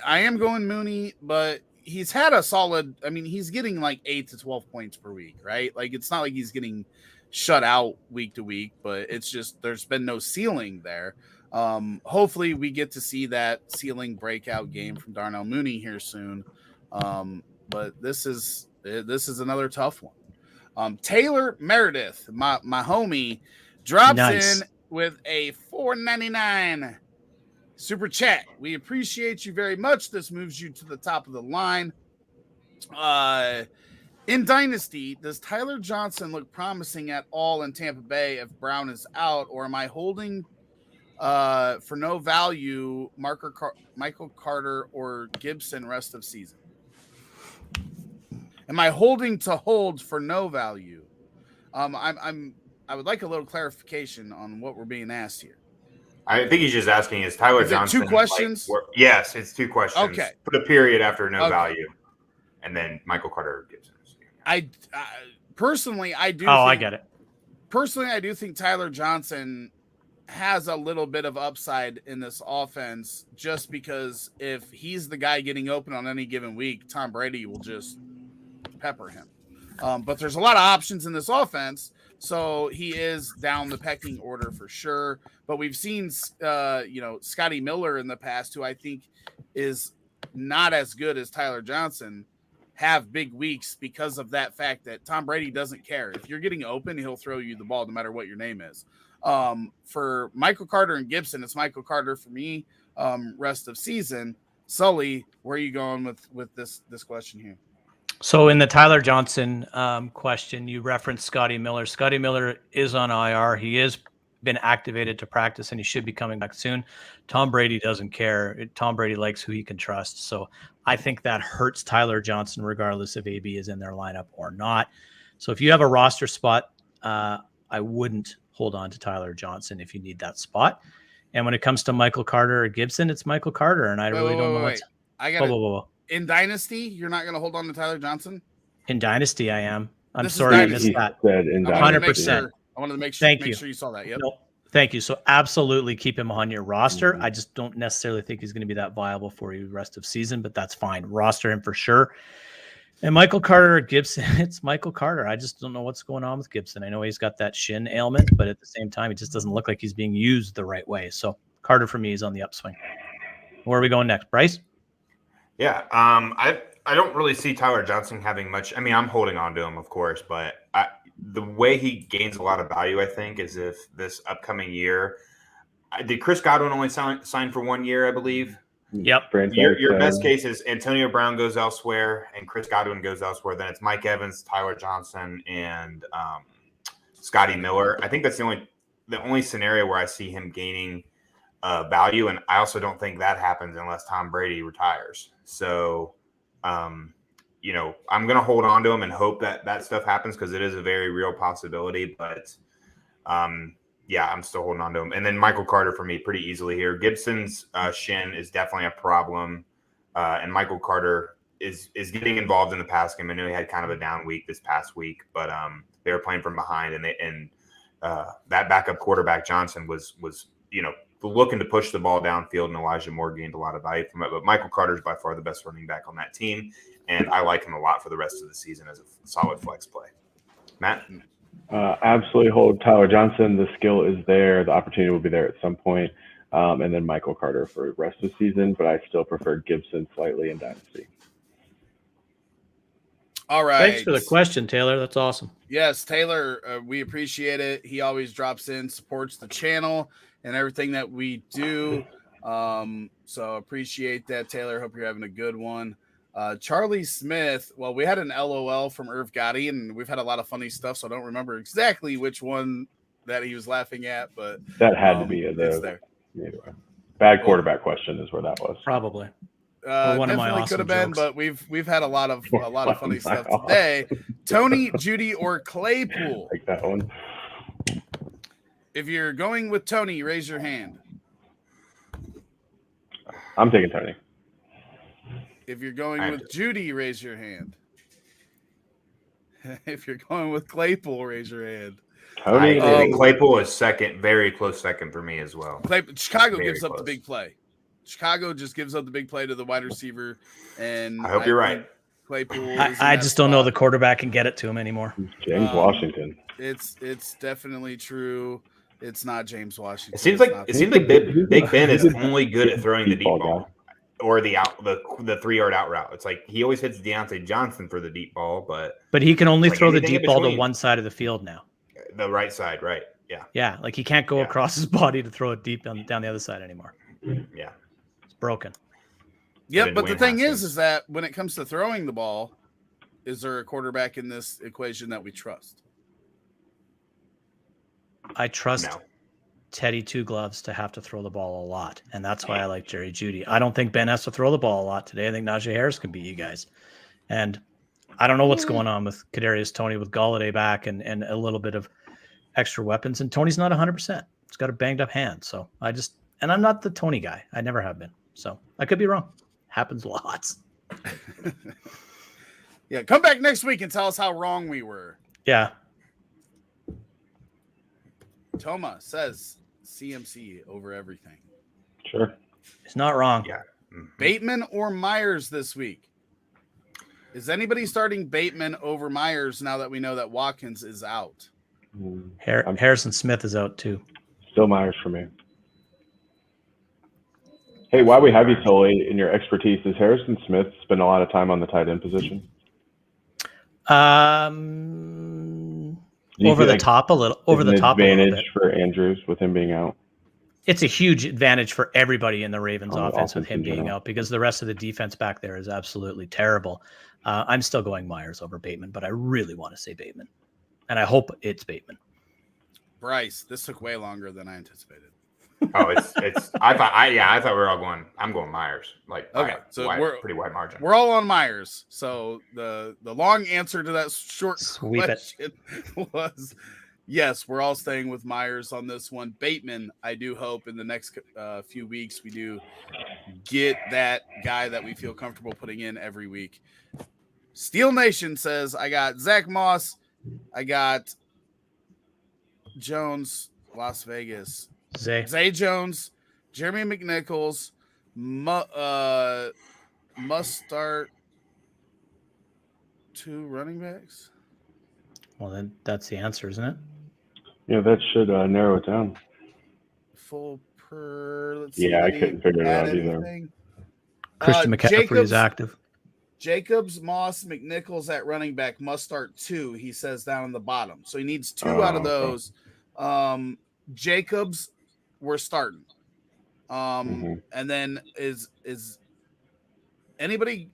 am going Mooney, but he's had a solid, he's getting like 8 to 12 points per week, right? Like, it's not like he's getting shut out week to week, but it's just, there's been no ceiling there. Hopefully we get to see that ceiling breakout game from Darnell Mooney here soon. But this is another tough one. Taylor Meredith, my homie, drops in with a $4.99 super chat. We appreciate you very much. This moves you to the top of the line. In Dynasty, does Tyler Johnson look promising at all in Tampa Bay if Brown is out, or am I holding for no value Michael Carter or Gibson rest of season? Am I holding to hold for no value? I would like a little clarification on what we're being asked here. I think he's just asking, is Tyler Johnson... 2 questions? Yes, it's 2 questions. Okay. Put a period after no value. And then Michael Carter or Gibson. I personally, I do. I get it. Personally, I do think Tyler Johnson has a little bit of upside in this offense just because if he's the guy getting open on any given week, Tom Brady will just pepper him. But there's a lot of options in this offense, so he is down the pecking order for sure. But we've seen, Scotty Miller in the past, who I think is not as good as Tyler Johnson, have big weeks because of that fact that Tom Brady doesn't care. If you're getting open, he'll throw you the ball no matter what your name is. For Michael Carter and Gibson, it's Michael Carter for me. Rest of season. Sully, where are you going with this question here? So in the Tyler Johnson question, you referenced Scotty Miller. Scotty Miller is on IR. He is been activated to practice, and he should be coming back soon. Tom Brady doesn't care. Tom Brady likes who he can trust. So I think that hurts Tyler Johnson, regardless if AB is in their lineup or not. So if you have a roster spot, I wouldn't hold on to Tyler Johnson if you need that spot. And when it comes to Michael Carter or Gibson, it's Michael Carter, and I really don't know what's. I got in Dynasty. You're not going to hold on to Tyler Johnson. In Dynasty, I am. I'm sorry I missed that. 100%. I wanted to make sure. Thank you. Make sure you saw that. Yep. Nope. Thank you. So absolutely keep him on your roster. I just don't necessarily think he's going to be that viable for you the rest of season, but that's fine. Roster him for sure. And Michael Carter or Gibson, it's Michael Carter. I just don't know what's going on with Gibson. I know he's got that shin ailment, but at the same time, it just doesn't look like he's being used the right way. So Carter for me is on the upswing. Where are we going next, Bryce? Yeah, I don't really see Tyler Johnson having much. I mean, I'm holding on to him, of course, but the way he gains a lot of value, I think, is if this upcoming year, did Chris Godwin only sign for 1 year, I believe? Yep. Your best case is Antonio Brown goes elsewhere and Chris Godwin goes elsewhere. Then it's Mike Evans, Tyler Johnson, and Scotty Miller. I think that's the only scenario where I see him gaining value, and I also don't think that happens unless Tom Brady retires. So, I'm going to hold on to him and hope that stuff happens because it is a very real possibility. But, I'm still holding on to him. And then Michael Carter for me pretty easily here. Gibson's shin is definitely a problem, and Michael Carter is getting involved in the pass game. I know he had kind of a down week this past week, but they were playing from behind, and that backup quarterback Johnson was looking to push the ball downfield, and Elijah Moore gained a lot of value from it. But Michael Carter is by far the best running back on that team, and I like him a lot for the rest of the season as a solid flex play. Matt? Absolutely hold Tyler Johnson. The skill is there. The opportunity will be there at some point. And then Michael Carter for the rest of the season, but I still prefer Gibson slightly in Dynasty. All right. Thanks for the question, Taylor. That's awesome. Yes, Taylor, we appreciate it. He always drops in, supports the channel and everything that we do. So appreciate that, Taylor. Hope you're having a good one. Charlie Smith, well, we had an LOL from Irv Gotti, and we've had a lot of funny stuff, so I don't remember exactly which one that he was laughing at, but that had to be there. Bad quarterback question is where that was. Probably. One of my awesome could have been, but we've had a lot of funny stuff today. Tony, Judy, or Claypool? Take that one. If you're going with Tony, raise your hand. I'm taking Tony. If you're going with Judy, raise your hand. If you're going with Claypool, raise your hand. Tony, Claypool is second, very close second for me as well. Chicago gives up the big play. Chicago just gives up the big play to the wide receiver, and I hope you're right. Claypool. I just don't know the quarterback can get it to him anymore. James Washington. It's definitely true. It's not James Washington. It seems like Big Ben is only good at throwing the deep ball. Or the 3-yard out route. It's like he always hits Deontay Johnson for the deep ball, but he can only throw the deep ball to one side of the field now. The right side, right? Yeah. Yeah, like he can't go across his body to throw it deep down the other side anymore. Yeah, it's broken. Yep, but the thing is that when it comes to throwing the ball, is there a quarterback in this equation that we trust? I trust Teddy Two Gloves to have to throw the ball a lot, and that's why I like Jerry Jeudy. I don't think Ben has to throw the ball a lot today. I think Najee Harris can beat you guys, and I don't know what's going on with Kadarius Toney with Golladay back and a little bit of extra weapons, and Tony's not 100%. He's got a banged up hand, so I'm not the Tony guy. I never have been, so I could be wrong. Happens lots. Yeah, come back next week and tell us how wrong we were. Yeah. Toma says CMC over everything. Sure. It's not wrong. Yeah. Bateman or Myers this week? Is anybody starting Bateman over Myers now that we know that Watkins is out? Harrison Smith is out too. Still Myers for me. Hey, while we have you, Sully, in your expertise, does Harrison Smith spend a lot of time on the tight end position? Over the top a little. Over the top a little advantage bit for Andrews with him being out. It's a huge advantage for everybody in the Ravens On the offense with offense him in being general. out because the rest of the defense back there is absolutely terrible. I'm still going Myers over Bateman, but I really want to say Bateman, and I hope it's Bateman. Bryce, this took way longer than I anticipated. Oh, it's. I thought we were all going. I'm going Myers. Like, Okay, so we're pretty wide margin. We're all on Myers. So the long answer to that short Sweep question was yes. We're all staying with Myers on this one. Bateman, I do hope in the next few weeks we do get that guy that we feel comfortable putting in every week. Steel Nation says I got Zach Moss, I got Jones, Las Vegas. Zay Jones, Jeremy McNichols, must start 2 running backs. Well, then that's the answer, isn't it? Yeah, that should narrow it down. Full per. Let's see. Yeah, I couldn't figure it out either. Christian McCaffrey is active. Jacobs, Moss, McNichols at running back must start 2. He says down in the bottom, so he needs 2 out of those. Jacobs, we're starting. And then is anybody?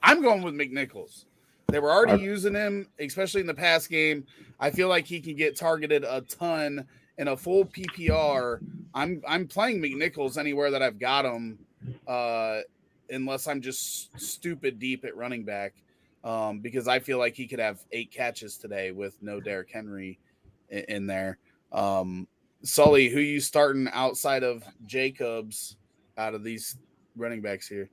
I'm going with McNichols. They were already using him, especially in the pass game. I feel like he can get targeted a ton in a full PPR. I'm playing McNichols anywhere that I've got him, unless I'm just stupid deep at running back, because I feel like he could have 8 catches today with no Derrick Henry in there. Sully, who you starting outside of Jacobs out of these running backs here?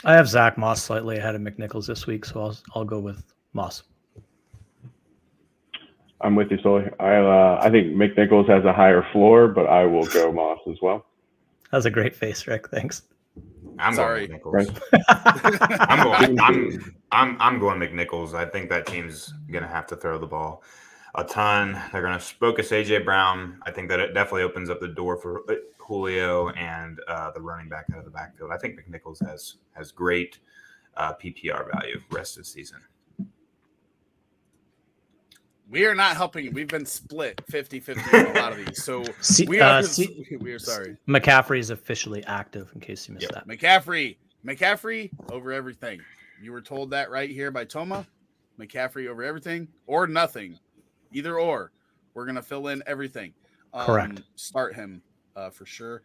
I have Zach Moss slightly ahead of McNichols this week, so I'll go with Moss. I'm with you, Sully. I think McNichols has a higher floor, but I will go Moss as well. That's a great face, Rick. Thanks. I'm Sorry. going McNichols. I'm going McNichols. I think that team's gonna have to throw the ball a ton. They're gonna focus AJ Brown. I think that it definitely opens up the door for Julio and the running back out of the backfield. I think McNichols has great PPR value rest of the season. We are not helping. We've been split 50-50 on a lot of these. So we are sorry. McCaffrey is officially active in case you missed that. McCaffrey over everything. You were told that right here by Toma. McCaffrey over everything or nothing. Either or. We're going to fill in everything. Correct. Start him for sure.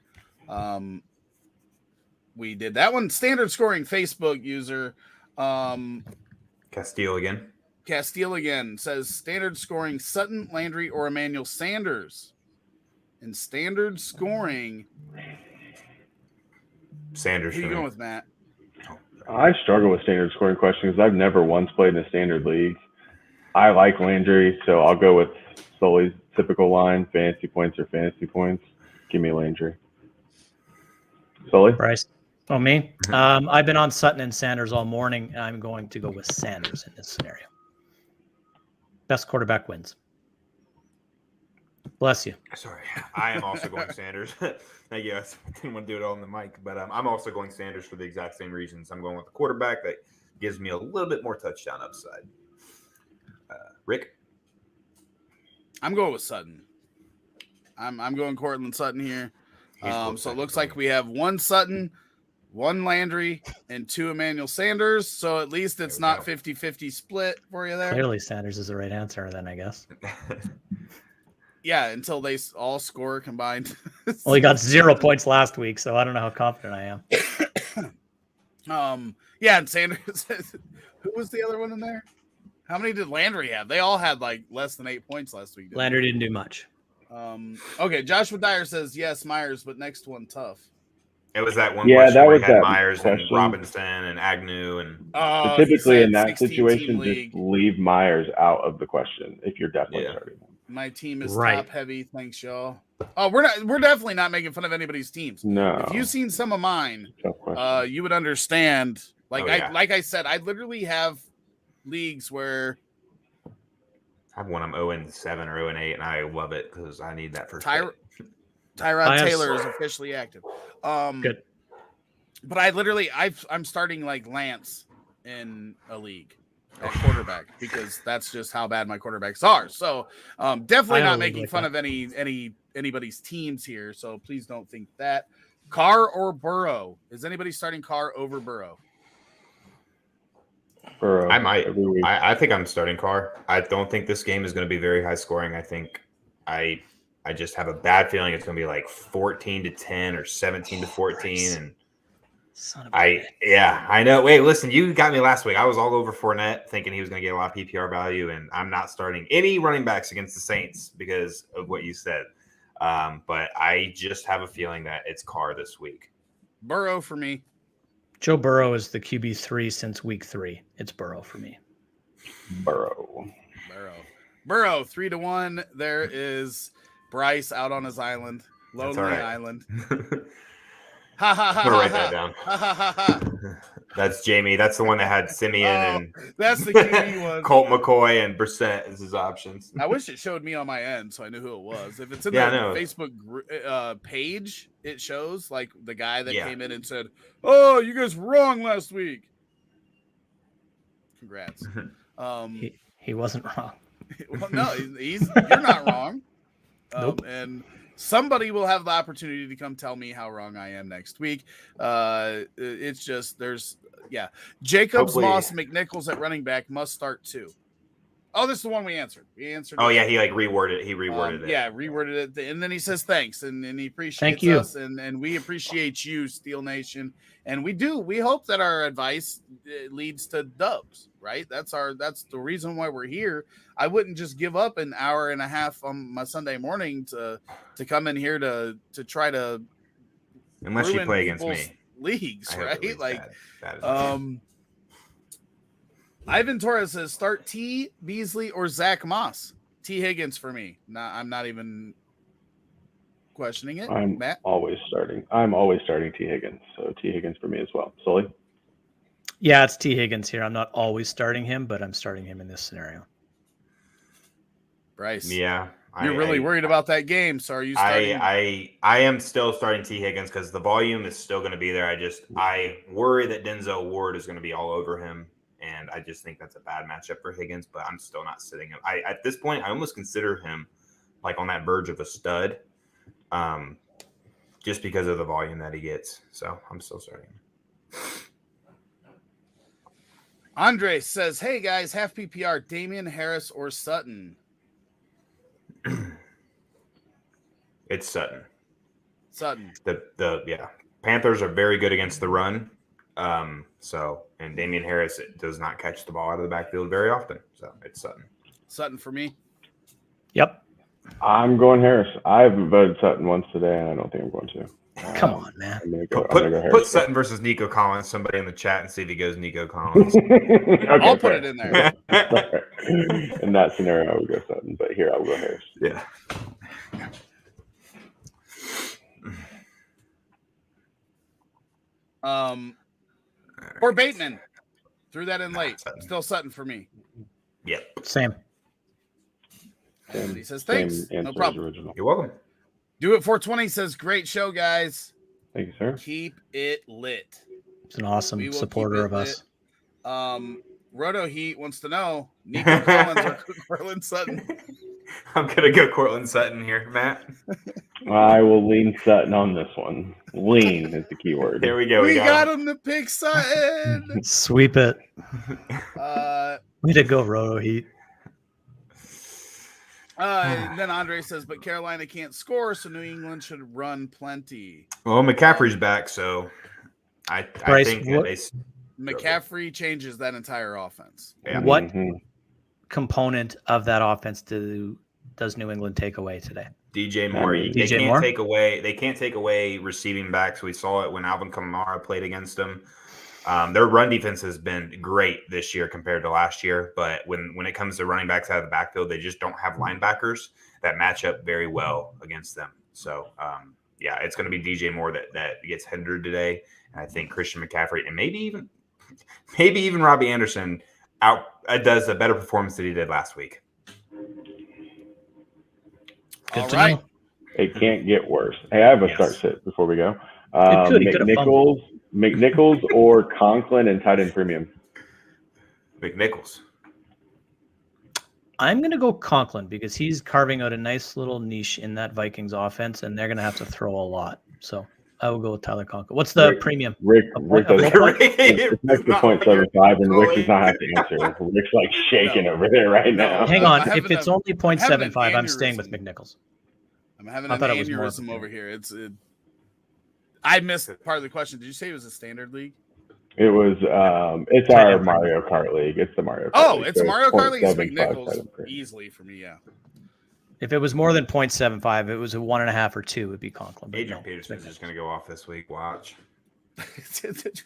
We did that one. Standard scoring Facebook user. Castile again says standard scoring Sutton, Landry, or Emmanuel Sanders. In standard scoring, Sanders. Who are you going with, Matt? I struggle with standard scoring questions because I've never once played in a standard league. I like Landry, so I'll go with Sully's typical line: fantasy points or fantasy points. Give me Landry. Sully? Bryce. Oh, me? I've been on Sutton and Sanders all morning, and I'm going to go with Sanders in this scenario. Best quarterback wins. Bless you. Sorry. I am also going Sanders. Yes, I didn't want to do it all on the mic, but I'm also going Sanders for the exact same reasons. I'm going with the quarterback that gives me a little bit more touchdown upside. Rick? I'm going with Sutton. I'm going Cortland Sutton here. So it looks like we have 1 Sutton, 1 Landry, and 2 Emmanuel Sanders. So at least it's not 50-50 split for you there. Clearly Sanders is the right answer then, I guess. Yeah, until they all score combined. Well, he got 0 points last week, so I don't know how confident I am. Yeah, and Sanders. Who was the other one in there? How many did Landry have? They all had like less than 8 points last week. Landry didn't do much. Okay, Joshua Dyer says yes, Myers, but next one tough. It was that one question that where was he had that Myers question. and Robinson and Agnew and So typically in that 16 situation, league. just leave Myers out of the question if you're definitely starting him. My team is Right. top heavy. Thanks, y'all. Oh, we're definitely not making fun of anybody's teams. No. If you've seen some of mine, Tough question. you would understand. Like Oh, yeah. I said, I literally have leagues where I've won them 0-7 or 0-8, and I love it because I need that first. Tyrod I have- Taylor is officially active. Good. But I literally I'm starting like Lance in a league. at quarterback because that's just how bad my quarterbacks are. So definitely not making fun of anybody's teams here. So please don't think that. Carr or Burrow? Is anybody starting Carr over Burrow? Burrow. I might. I think I'm starting Carr. I don't think this game is going to be very high scoring. I think I just have a bad feeling it's going to be like 14-10 or 17-14. And I know. Wait, listen, you got me last week. I was all over Fournette thinking he was going to get a lot of PPR value, and I'm not starting any running backs against the Saints because of what you said. But I just have a feeling that it's Carr this week. Burrow for me. Joe Burrow is the QB3 since week 3. It's Burrow for me. Burrow 3-1. There is Bryce out on his island, lonely island. Ha ha ha! I'm gonna write that down. Ha ha ha ha! That's Jamie. That's the one that had Simeon and that's the QB one. Colt McCoy and Brissett as his options. I wish it showed me on my end so I knew who it was. If it's in the Facebook page, it shows like the guy that came in and said, "Oh, you guys were wrong last week." Congrats. He wasn't wrong. Well, no, you're not wrong. Nope. And somebody will have the opportunity to come tell me how wrong I am next week. It's just Jacobs, Moss, McNichols at running back must start too. Oh, this is the one we answered. He answered. Oh yeah, he reworded it. He reworded it. Yeah, reworded it, and then he says thanks, and he appreciates us, and we appreciate you, Steel Nation, and we do. We hope that our advice leads to dubs, right? That's the reason why we're here. I wouldn't just give up an hour and a half on my Sunday morning to come in here to try to unless you play against me leagues, right? Like Ivan Torres says start T Beasley or Zach Moss. T Higgins for me. I'm not even questioning it. I'm Matt? always starting T Higgins. So T Higgins for me as well. Sully? Yeah, it's T Higgins here. I'm not always starting him, but I'm starting him in this scenario. Bryce. Yeah. You're really worried about that game. So are you starting? I am still starting T Higgins because the volume is still going to be there. I worry that Denzel Ward is going to be all over him. And I just think that's a bad matchup for Higgins, but I'm still not sitting him. At this point, I almost consider him like on that verge of a stud, just because of the volume that he gets. So I'm still starting him. Andre says, "Hey guys, half PPR, Damien, Harris, or Sutton?" It's Sutton. The Panthers are very good against the run. And Damien Harris does not catch the ball out of the backfield very often. So it's Sutton. Sutton for me. Yep. I'm going Harris. I haven't voted Sutton once today, and I don't think I'm going to. Come on, man. I'm gonna go put Sutton versus Nico Collins. Somebody in the chat and see if he goes Nico Collins. Okay, I'll put it in there. In that scenario, I would go Sutton, but here I will go Harris. Yeah. Or Bateman. Threw that in late. Still Sutton for me. Yep. Same. He says thanks. No problem. Original. You're welcome. Do it 420 says great show, guys. Thank you, sir. Keep it lit. He's an awesome supporter of us. Roto Heat wants to know Nico Collins or Cortland Sutton. I'm gonna go Cortland Sutton here, Matt. I will lean Sutton on this one. Lean is the key word. There we go. We got him to pick Sutton. Sweep it. Way to go, Roto Heat. And then Andre says, but Carolina can't score, so New England should run plenty. Well, McCaffrey's back, so I think McCaffrey changes that entire offense. Yeah. What component of that offense does New England take away today? DJ Moore. They can't take away receiving backs. We saw it when Alvin Kamara played against them. Their run defense has been great this year compared to last year, but when it comes to running backs out of the backfield, they just don't have linebackers that match up very well against them. So, it's going to be DJ Moore that gets hindered today, and I think Christian McCaffrey and maybe even Robbie Anderson does a better performance than he did last week. All right. It can't get worse. Hey, I have a start sit before we go. McNichols or Conklin and tight end premium. McNichols. I'm going to go Conklin because he's carving out a nice little niche in that Vikings offense, and they're going to have to throw a lot. So I will go with Tyler Conklin. What's the premium? Rick point- does a point? it's next to 0.75, and Rick does not have to answer. Rick's like shaking over there right now. Hang I'm on. If it's only 0.75, I'm staying with McNichols. I'm having I an thought it was more. aneurysm over here. I missed part of the question. Did you say it was a standard league? It was it's our Mario Kart league. It's the Mario Kart Oh, league. it's So Mario Kart league. It's 0.75 McNichols premium. easily for me. Yeah. If it was more than 0.75, it was a 1.5 or 2, it'd be Conklin. But Adrian no, Peterson's just going to go off this week. Watch.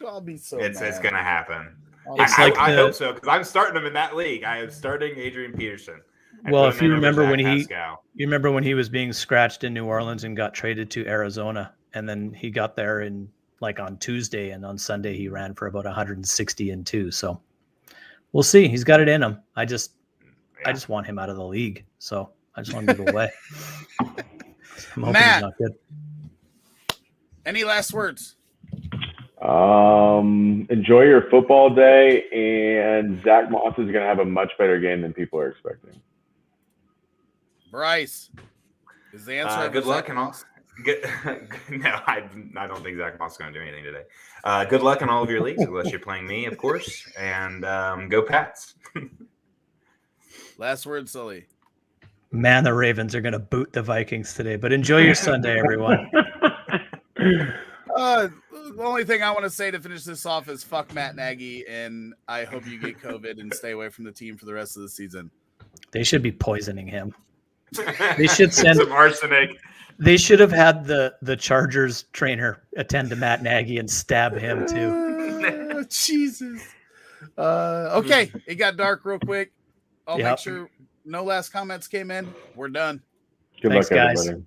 I'll be so It's mad. going to happen. It's I hope so because I'm starting him in that league. I am starting Adrian Peterson. Well, if you remember when he he was being scratched in New Orleans and got traded to Arizona, and then he got there on Tuesday, and on Sunday he ran for about 160 and 2. So we'll see. He's got it in him. I just want him out of the league. So I just want him to go away. I'm hoping Matt, he's not good. Any last words? Enjoy your football day, and Zach Moss is going to have a much better game than people are expecting. Bryce, is the answer? Good luck and all. No, I don't think Zach Moss is going to do anything today. Good luck in all of your leagues, unless you're playing me, of course. And go Pats. Last word, Sully. Man, the Ravens are going to boot the Vikings today. But enjoy your Sunday, everyone. The only thing I want to say to finish this off is fuck Matt Nagy, and I hope you get COVID and stay away from the team for the rest of the season. They should be poisoning him. They should send some arsenic. They should have had the Chargers trainer attend to Matt Nagy and stab him too. Jesus. Okay, it got dark real quick. I'll Yep. make sure no last comments came in. We're done. Good Thanks, luck, guys. everybody.